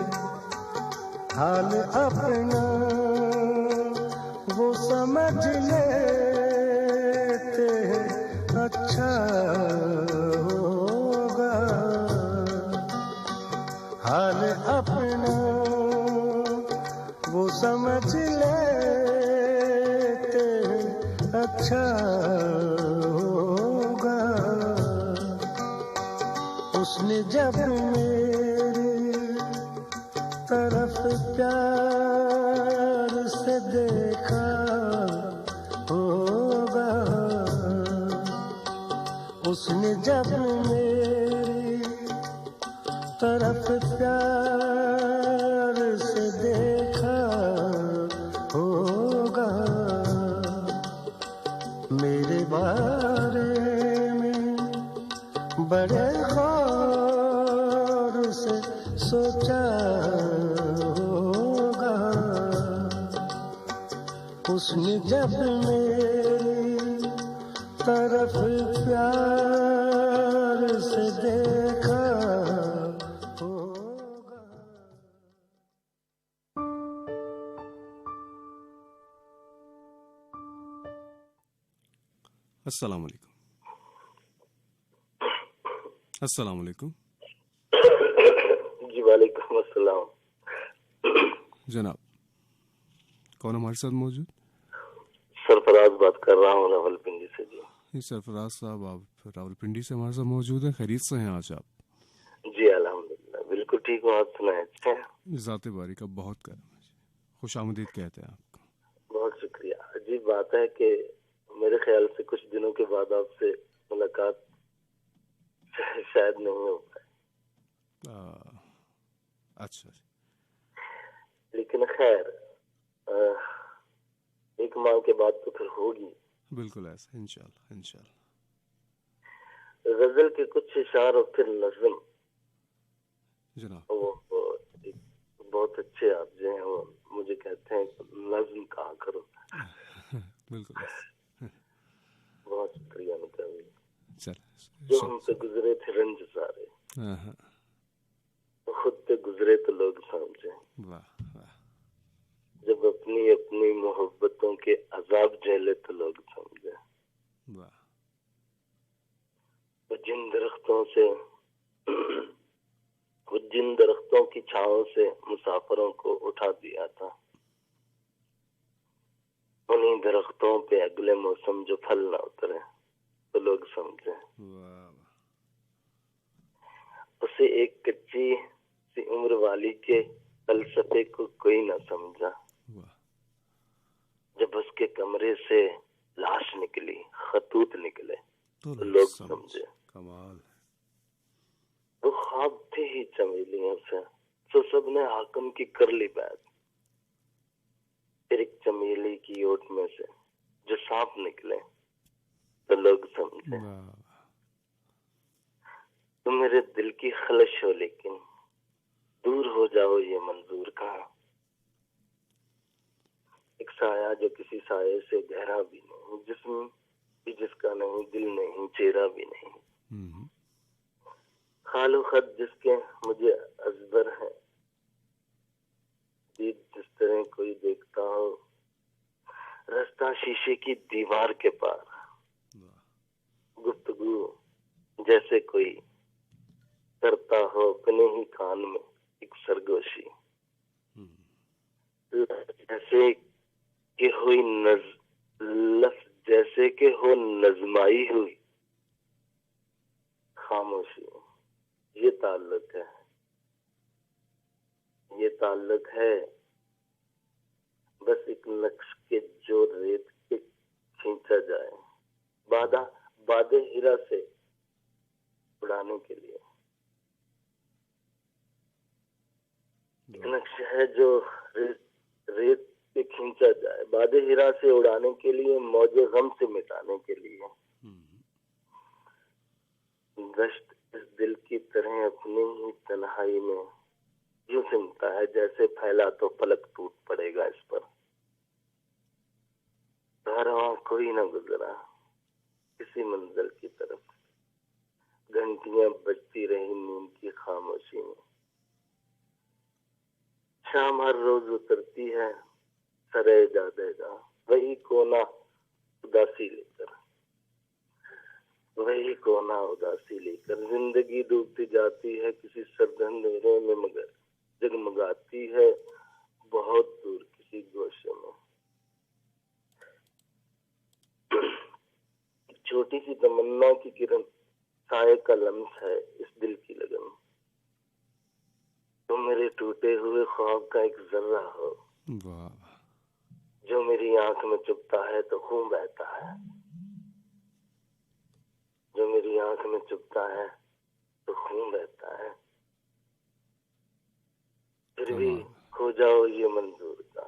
हाल अपना वो समझ लेते हैं अच्छा होगा, हाल अपना वो समझ लेते हैं अच्छा होगा, उसने जब मेरी तरफ प्यार से देखा उसने जब मेरी तरफ प्यार से देखा होगा, मेरे बारे में बड़े गौर से सोचा होगा, उसने जब मेरी तरफ प्यार से देखा होगा। अस्सलाम वालेकुम। अस्सलाम वालेकुम। जी वालेकुम अस्सलाम। जनाब, कौन हमारे साथ मौजूद? सरफराज बात कर रहा हूँ रावलपिंडी से। जी सरफराज साहब, आप रावलपिंडी से हमारे साथ मौजूद हैं। खैरियत से हैं आज आप? जी अल्हम्दुलिल्लाह बिल्कुल ठीक हूँ। आप सुनाए? अच्छा, ज़ाते बारी का बहुत करम है, खुश आमदीद कहते हैं आपको। बहुत शुक्रिया। अजीब बात है कि मेरे ख्याल से कुछ दिनों के बाद आपसे मुलाकात शायद नहीं हो पाए। अच्छा, लेकिन खैर एक माह के बाद तो फिर होगी। बिल्कुल ऐसा, इंशाल्लाह इंशाल्लाह। गजल के कुछ इशार और फिर नज़्म। जनाब, वो एक बहुत अच्छे आप जो हैं वो मुझे कहते हैं नज़्म कहा करो। बिल्कुल ऐसा। बहुत शुक्रिया मतलब चल, जो हम पे गुजरे थे रंज सारे, खुद पे गुजरे तो लोग समझे। वाह वाह। जब अपनी अपनी मोहब्बतों के अजाब झेले तो लोग समझे। वाह। वो जिन दरख्तों की छांव से मुसाफिरों को उठा दिया था, उन्हीं दरख्तों पे अगले मौसम जो फल ना उतरे तो लोग समझे। वाह। उसे एक कच्ची सी उम्र वाली के फलसफे को कोई ना समझा। जब उसके कमरे से लाश निकली, खतूत निकले तो लोग समझे। कमाल। वो ख्वाब थे ही चमेलियों से, तो सबने हाकिम की कर ली बात। फिर एक चमेली की ओट में से जो सांप निकले तो लोग समझे। तो मेरे दिल की खलश हो लेकिन दूर हो जाओ ये मंजूर कहाँ। एक साया जो किसी साये से गहरा भी नहीं, जिस्म भी जिसका नहीं, दिल नहीं, चेहरा भी नहीं, खालो खत जिसके मुझे अजबर है, दीद जिस तरह कोई देखता हो, रास्ता शीशे की दीवार के पार, गुफ्तगू जैसे कोई करता हो अपने ही कान में एक सरगोशी, जैसे कि हुई लफ्ज जैसे कि हो नज़माई हुई खामोशी। ये ताल्लुक है, ये ताल्लुक है बस एक नक्श के जो रेत पे खींचा जाए, बादे हीरा से उड़ाने के लिए। एक नक्श है जो रेत पे खींचा जाए, बादे हीरा से उड़ाने के लिए, मौजे गम से मिटाने के लिए। गश्त इस दिल की तरह अपनी ही तन्हाई में यूं सिमटा है, जैसे फैला तो फलक टूट पड़ेगा इस पर। वहाँ कोई न गुजरा किसी मंजिल की तरफ, घंटियां बजती रही नींद की खामोशी में। शाम हर रोज उतरती है सरे जा देगा, वही कोना उदासी लेकर, वही कोना उदासी लेकर। जिंदगी डूबती जाती है किसी सर्द अंधेरे में, मगर जगमगाती है बहुत दूर किसी गोशे में। छोटी सी तमन्ना की किरण, साये का लम्स है इस दिल की लगन। तो मेरे टूटे हुए ख्वाब का एक जर्रा हो, जो मेरी आंख में चुभता है तो खून बहता है, जो मेरी मेरी आंख में चुभता है तो खून बहता है, फिर भी खो जाओ ये मंजूर था,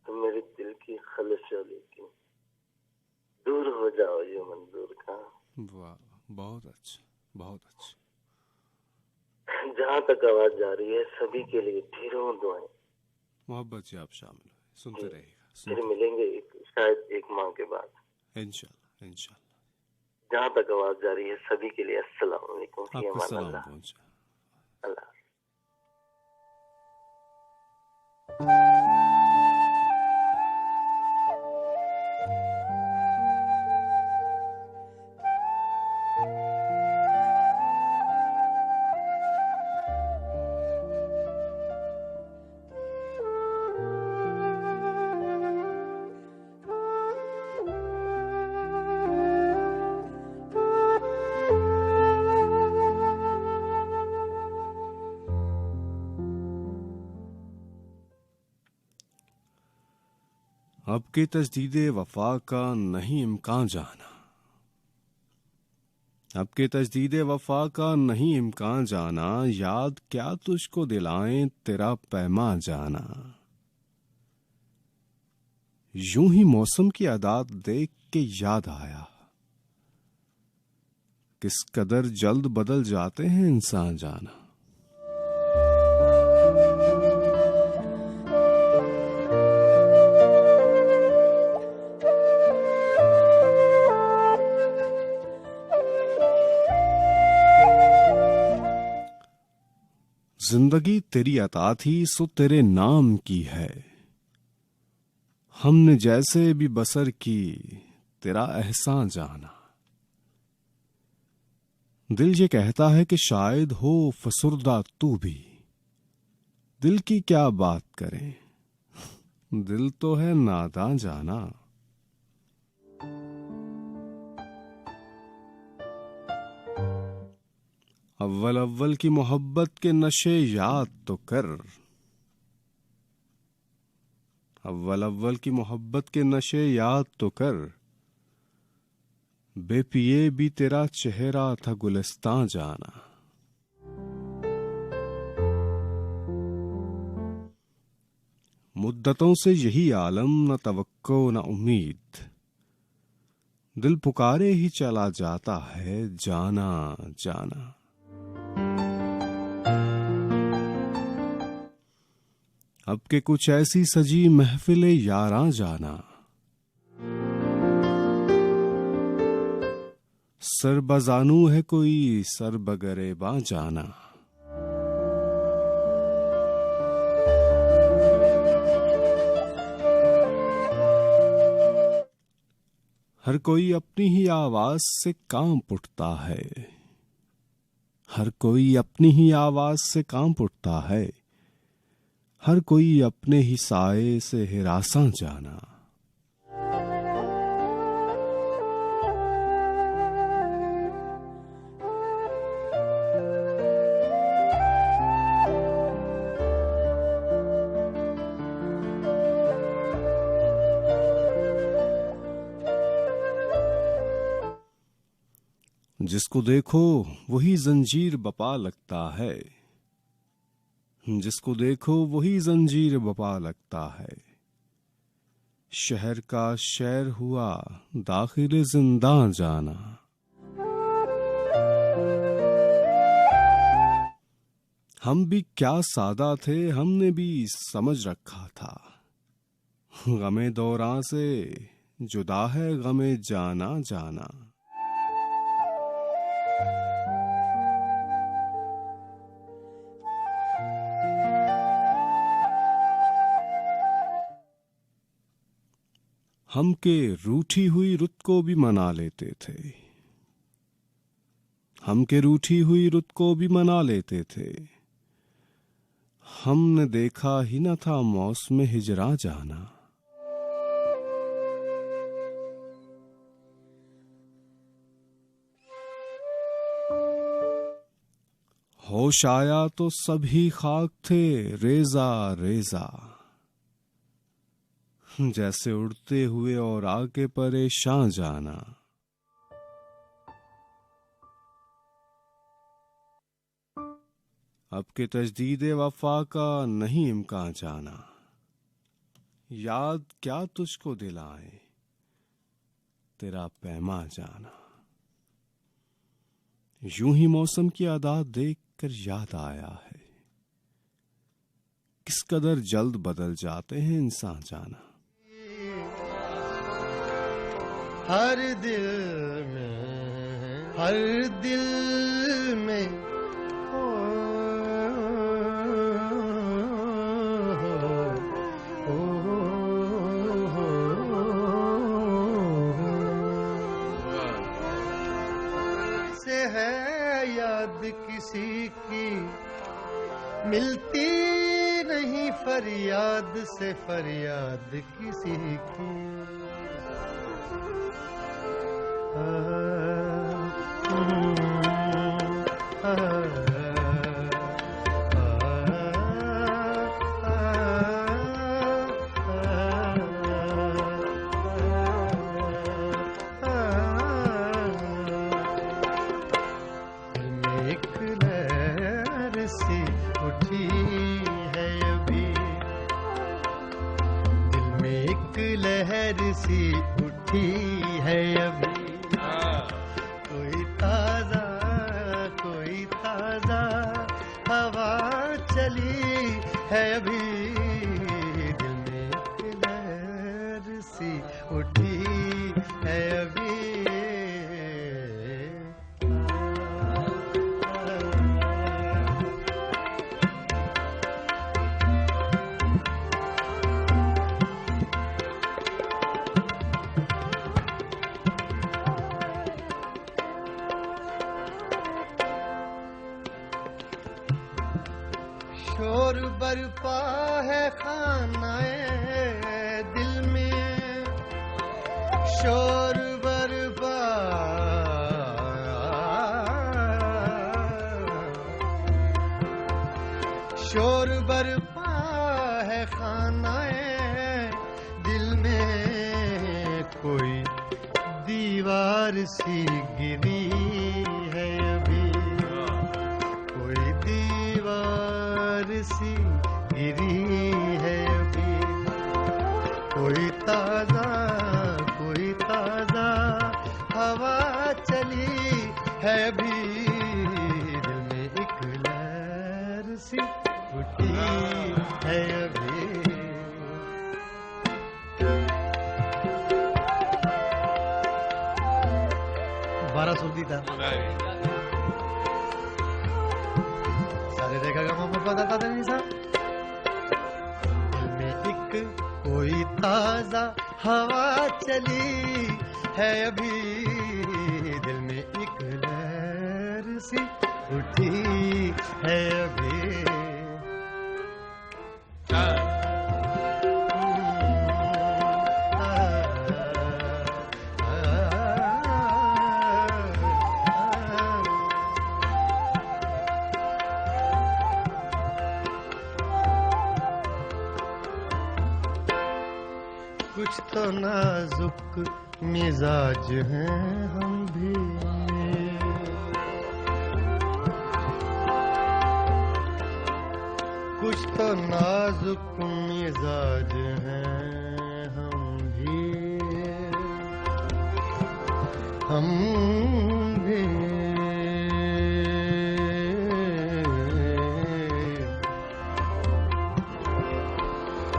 तुम मेरे दिल की खलिश हो लेकिन दूर हो जाओ ये मंजूर का। वाह, बहुत अच्छा, बहुत अच्छा। जहाँ तक आवाज जा रही है सभी के लिए ढेरों दुआएं। मोहब्बत से आप शामिल हुए, सुनते रहिएगा। फिर मिलेंगे शायद 1 माह के बाद, इंशाल्लाह इंशाल्लाह। जहाँ तक आवाज जा रही है सभी के लिए अस्सलाम वालेकुम। आपको सलाम पहुंचा। अल्लाह। अब के तजदीदे वफा का नहीं इम्कान जाना, अब के तजदीदे वफा का नहीं इम्कान जाना, याद क्या तुझको दिलाएं तेरा पैमा जाना। यूं ही मौसम की आदात देख के याद आया, किस कदर जल्द बदल जाते हैं इंसान जाना। जिंदगी तेरी अता थी सो तेरे नाम की है, हमने जैसे भी बसर की तेरा एहसान जाना। दिल ये कहता है कि शायद हो फसुर्दा तू भी, दिल की क्या बात करें, दिल तो है नादान जाना। अव्वल अव्वल की मोहब्बत के नशे याद तो कर, अव्वल अव्वल की मोहब्बत के नशे याद तो कर, बेपिए भी तेरा चेहरा था गुलिस्तां जाना। मुद्दतों से यही आलम, न तवक्को न उम्मीद, दिल पुकारे ही चला जाता है जाना जाना। अब के कुछ ऐसी सजी महफिले यारां जाना, सरबजानू है कोई सरबगरेबा जाना। हर कोई अपनी ही आवाज से कांप उठता है, हर कोई अपनी ही आवाज से कांप उठता है, हर कोई अपने ही साए से हिरासा जाना। जिसको देखो वही जंजीर बपा लगता है, जिसको देखो वही जंजीर बपा लगता है। शहर का शहर हुआ दाखिल जिंदां जाना। हम भी क्या सादा थे, हमने भी समझ रखा था, गमे दौरां से जुदा है गमे जाना जाना। हम के रूठी हुई रुत को भी मना लेते थे, हम के रूठी हुई रुत को भी मना लेते थे। हमने देखा ही न था मौसम हिजरा जाना। होश आया तो सभी खाक थे रेजा रेजा, जैसे उड़ते हुए और आगे परेशान जाना। अब के तजदीद वफा का नहीं इम्कान जाना, याद क्या तुझको दिलाए तेरा पैमा जाना। यूं ही मौसम की आदात देख कर याद आया है, किस कदर जल्द बदल जाते हैं इंसान जाना। हर दिल में से है याद किसी की मिलती नहीं, फरियाद से फरियाद किसी की। लहर सी उठी है अभी, कोई ताजा हवा चली है अभी, दिल में एक लहर सी उठी है अभी। शोर बरपा है खानाए दिल में, शोर बरपा है खानाए दिल में, कोई दीवार सी गिरी है अभी, कोई दीवार सी गिरी है अभी, कोई ताजा हवा चली है अभी, दिल में एक लहर सी उठी है अभी। 12 सुर दी था सारे देखा गा मोहम्मद पता था नहीं सा। दिल में एक कोई ताजा हवा चली है अभी, दिल में एक लहर सी उठी है अभी। कुछ तो नाजुक मिजाज हैं हम भी, कुछ तो नाजुक मिजाज हैं हम भी,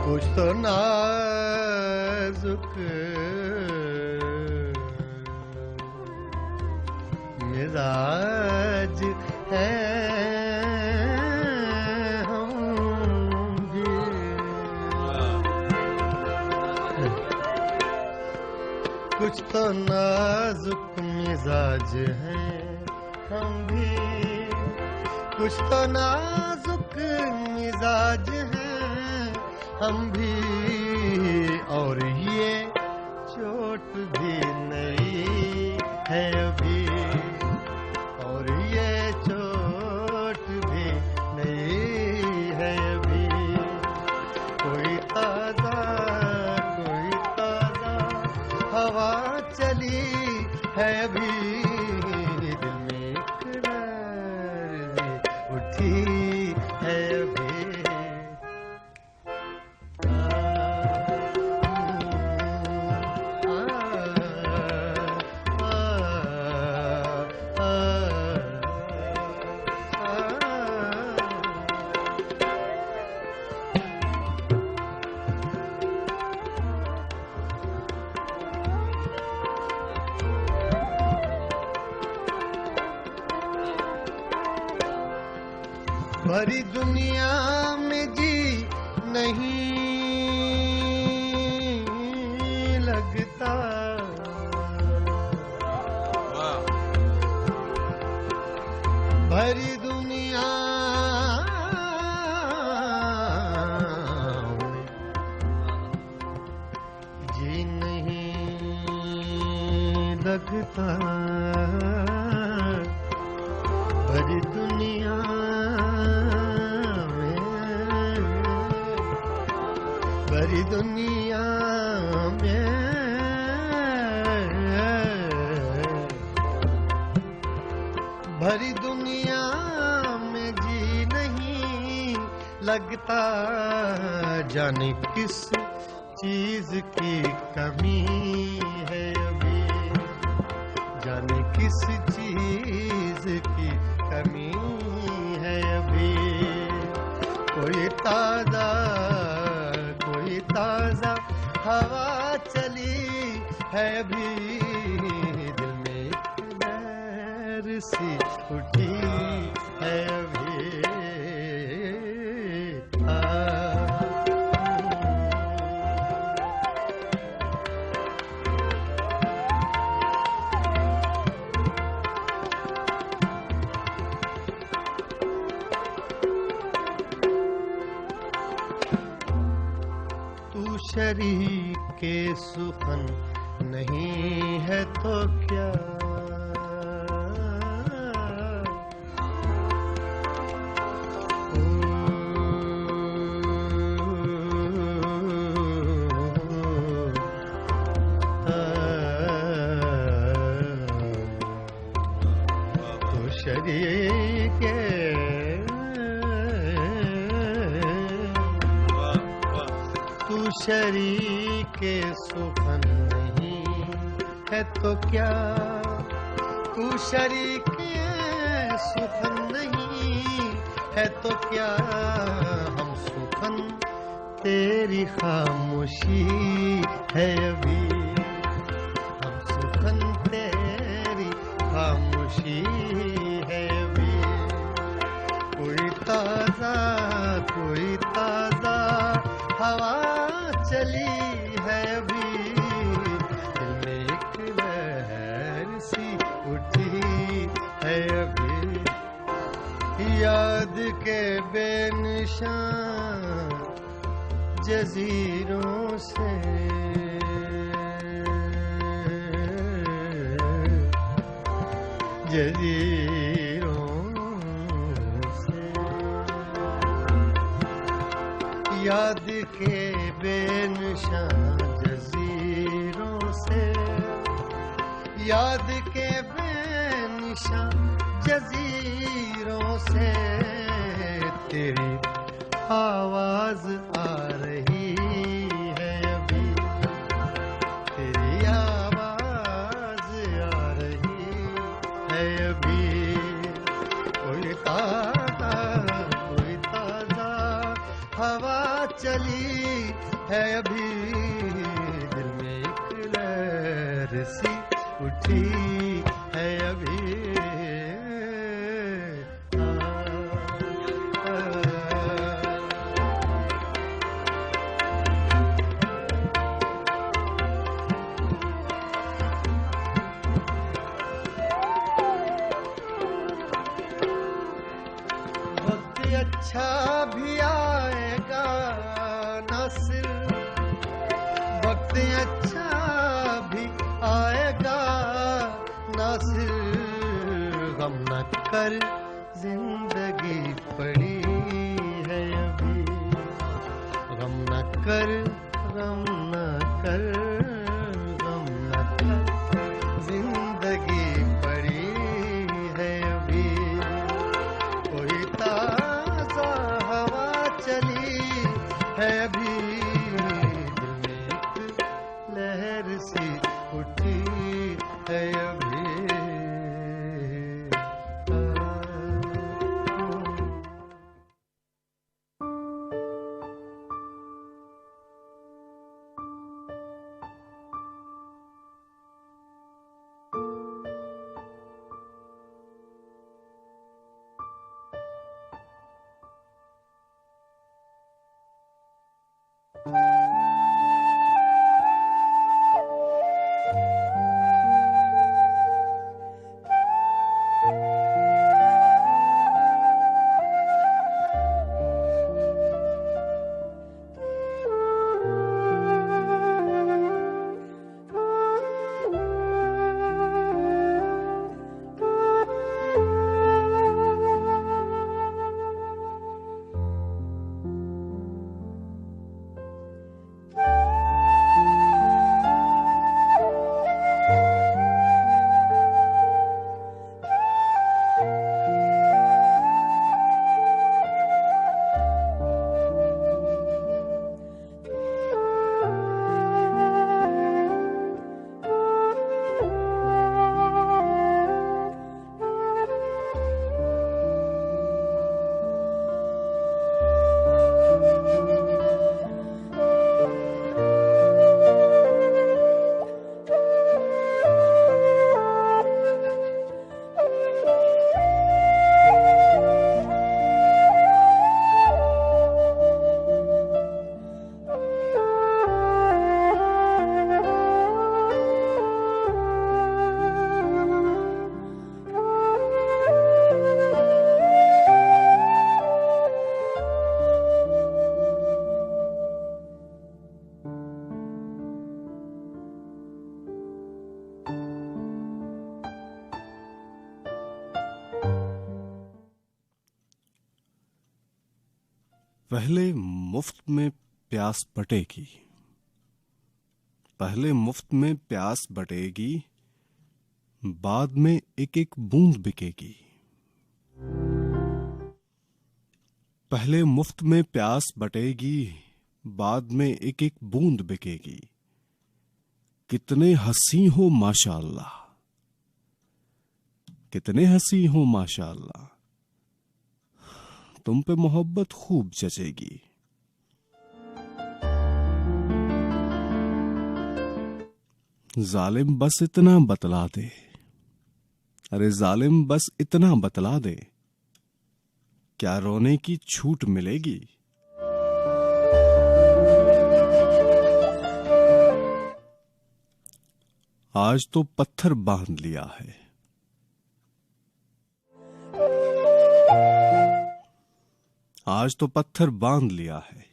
कुछ तो नाजुक मिजाज है हम भी, कुछ तो नाजुक मिजाज हैं हम भी, कुछ तो नाजुक मिजाज हैं हम भी, और ये चोट भी नहीं है अभी, और ये चोट भी नहीं है अभी, कोई ताजा हवा चली है अभी, दिल में एक लहर उठी भरी दुनिया में जी नहीं लगता, भरी दुनिया में जी नहीं लगता, भरी दुनिया भरी दुनिया में, भरी दुनिया में जी नहीं लगता, जाने किस चीज की कमी है अभी, जाने किस चीज की कमी है अभी, कोई ताजा हवा चली है अभी, दिल में एक लहर सी उठी है अभी, शरीक के सुखन नहीं है तो क्या, तो शरीक के शरीक के सुखन नहीं है तो क्या, तू शरीक के सुखन नहीं है तो क्या, हम सुखन तेरी खामोशी है अभी, हम सुखन तेरी खामोशी है अभी, कोई ताजा हवा चली है अभी, दिल में एक लहर सी उठी है अभी, याद के बेनिशान जजीरों से, याद के बेनिशान जजीरों से, याद के बेनिशान जजीरों से, तेरी आवाज आ रही है अभी, तेरी आवाज आ रही है अभी, कोई ताजा हवा चली है अभी, दिल में एक लहर सी उठी है अभी, वक्त अच्छा भी आएगा नासिर, वक्त अच्छा भी आएगा नासिर, गम न कर जिंदगी पड़ी है अभी, गम न कर जिंदगी पड़ी है अभी, कोई ताजा हवा चली है अभी, दिल में एक लहर सी उठी है अभी, पहले मुफ्त में प्यास बटेगी, पहले मुफ्त में प्यास बटेगी, बाद में एक एक बूंद बिकेगी। पहले मुफ्त में प्यास बटेगी, बाद में एक एक बूंद बिकेगी। कितने हंसी हो माशाअल्लाह, कितने हंसी हो माशाअल्लाह, तुम पे मोहब्बत खूब जचेगी। जालिम बस इतना बतला दे, अरे जालिम बस इतना बतला दे, क्या रोने की छूट मिलेगी? आज तो पत्थर बांध लिया है, आज तो पत्थर बांध लिया है,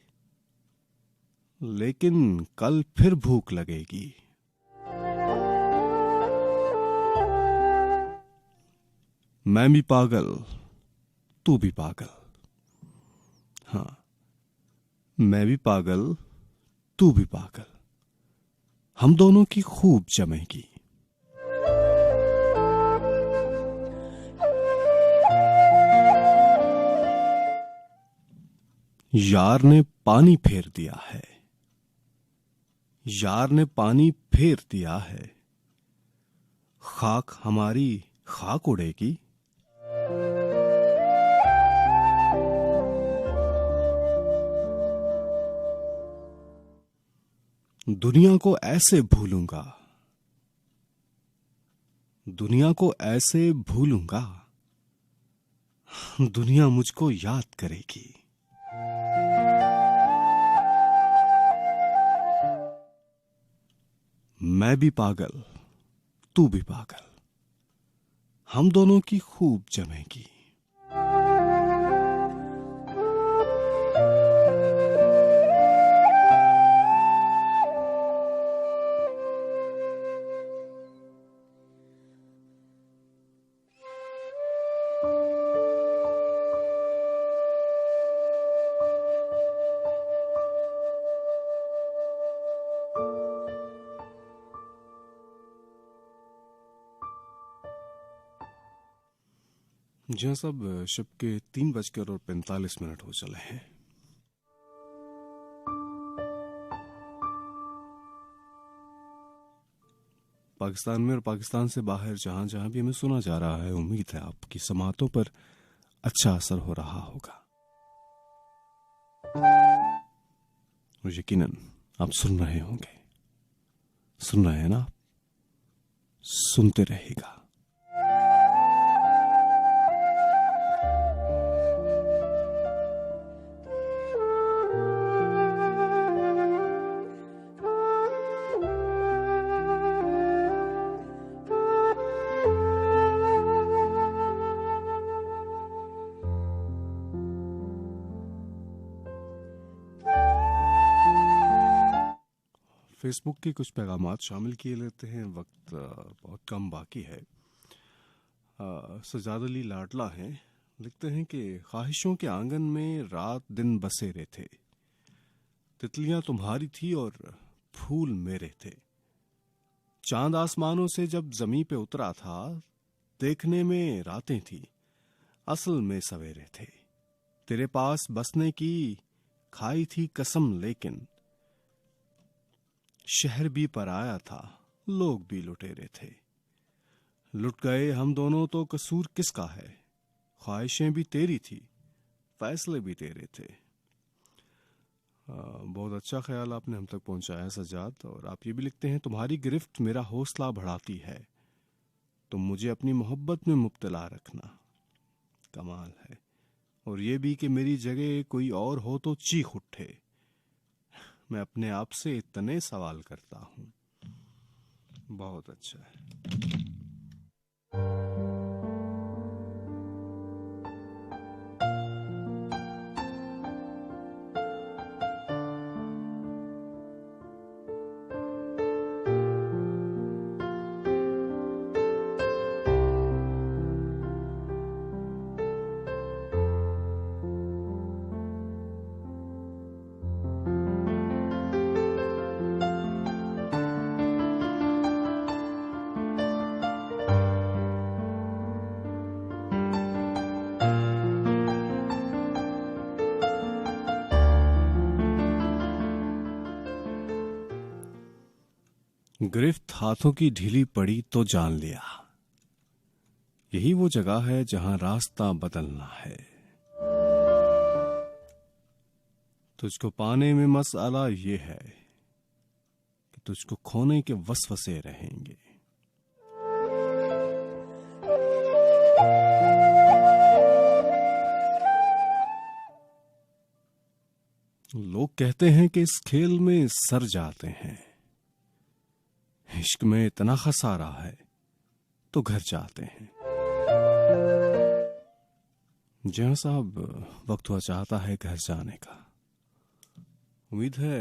लेकिन कल फिर भूख लगेगी। मैं भी पागल, तू भी पागल, हाँ मैं भी पागल, तू भी पागल, हम दोनों की खूब जमेगी। यार ने पानी फेर दिया है, यार ने पानी फेर दिया है, खाक हमारी खाक उड़ेगी। दुनिया को ऐसे भूलूंगा, दुनिया को ऐसे भूलूंगा, दुनिया मुझको याद करेगी। मैं भी पागल, तू भी पागल, हम दोनों की खूब जमेगी। जी सब शब के 3:45 हो चले हैं। पाकिस्तान में और पाकिस्तान से बाहर जहां जहां भी हमें सुना जा रहा है, उम्मीद है आपकी समातों पर अच्छा असर हो रहा होगा और यकीनन आप सुन रहे होंगे, सुन रहे हैं ना, सुनते रहेगा। फेसबुक के कुछ पैगामात शामिल किए लेते हैं, वक्त बहुत कम बाकी है। सजाद अली लाडला हैं, लिखते हैं कि ख्वाहिशों के आंगन में रात दिन बसेरे थे, तितलियां तुम्हारी थी और फूल मेरे थे। चांद आसमानों से जब जमीन पे उतरा था, देखने में रातें थी, असल में सवेरे थे। तेरे पास बसने की खाई थी कसम, लेकिन शहर भी पराया था, लोग भी लुटेरे थे। लुट गए हम दोनों तो कसूर किसका है, ख्वाहिशें भी तेरी थी, फैसले भी तेरे थे। बहुत अच्छा ख्याल आपने हम तक पहुंचाया सजाद। और आप ये भी लिखते हैं, तुम्हारी गिरफ्त मेरा हौसला बढ़ाती है, तुम मुझे अपनी मोहब्बत में मुब्तला रखना। कमाल है। और ये भी कि मेरी जगह कोई और हो तो चीख उठे, मैं अपने आप से इतने सवाल करता हूं। बहुत अच्छा है। गिरफ्त हाथों की ढीली पड़ी तो जान लिया, यही वो जगह है जहां रास्ता बदलना है। तुझको पाने में मसला ये है कि तुझको खोने के वसवसे रहेंगे। लोग कहते हैं कि इस खेल में सर जाते हैं, इश्क में इतना खसारा है तो घर जाते हैं। जहां साहब वक्त हुआ चाहता है घर जाने का। उम्मीद है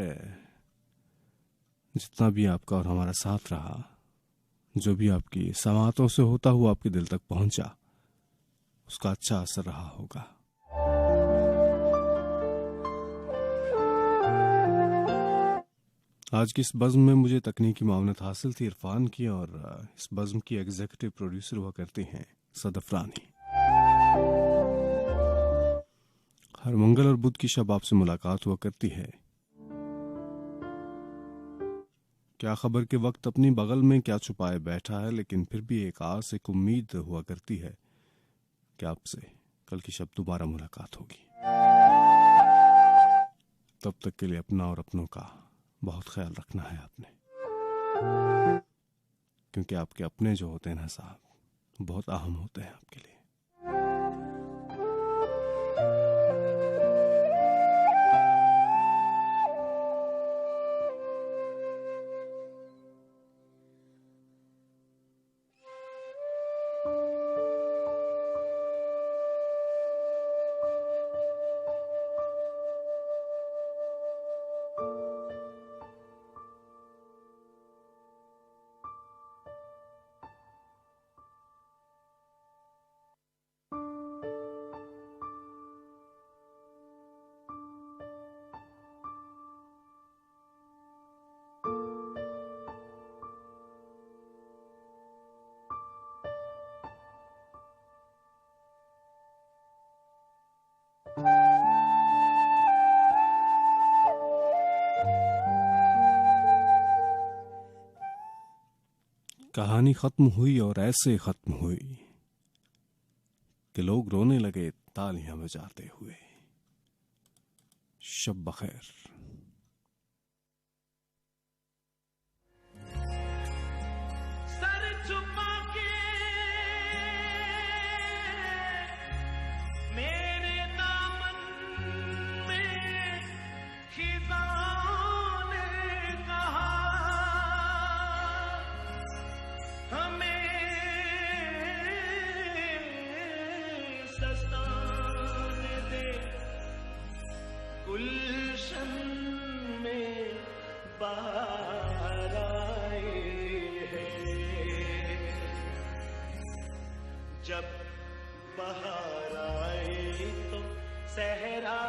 जितना भी आपका और हमारा साथ रहा, जो भी आपकी समातों से होता हुआ आपके दिल तक पहुंचा, उसका अच्छा असर रहा होगा। आज की इस बज़्म में मुझे तकनीकी मावनत हासिल थी इरफान की, और इस बज़्म की एग्जीक्यूटिव प्रोड्यूसर हुआ करती हैं सदफ रानी। हर मंगल और बुध की शब आपसे मुलाकात हुआ करती है। क्या खबर के वक्त अपनी बगल में क्या छुपाए बैठा है, लेकिन फिर भी एक आस, एक उम्मीद हुआ करती है कि आपसे कल की शब दोबारा मुलाकात होगी। तब तक के लिए अपना और अपनों का बहुत ख्याल रखना है आपने, क्योंकि आपके अपने जो होते हैं ना साहब, बहुत अहम होते हैं आपके लिए। कहानी खत्म हुई और ऐसे खत्म हुई कि लोग रोने लगे तालियां बजाते हुए। शब बखैर। गुलशन में बहार आए हैं, जब बहार आए तो सहरा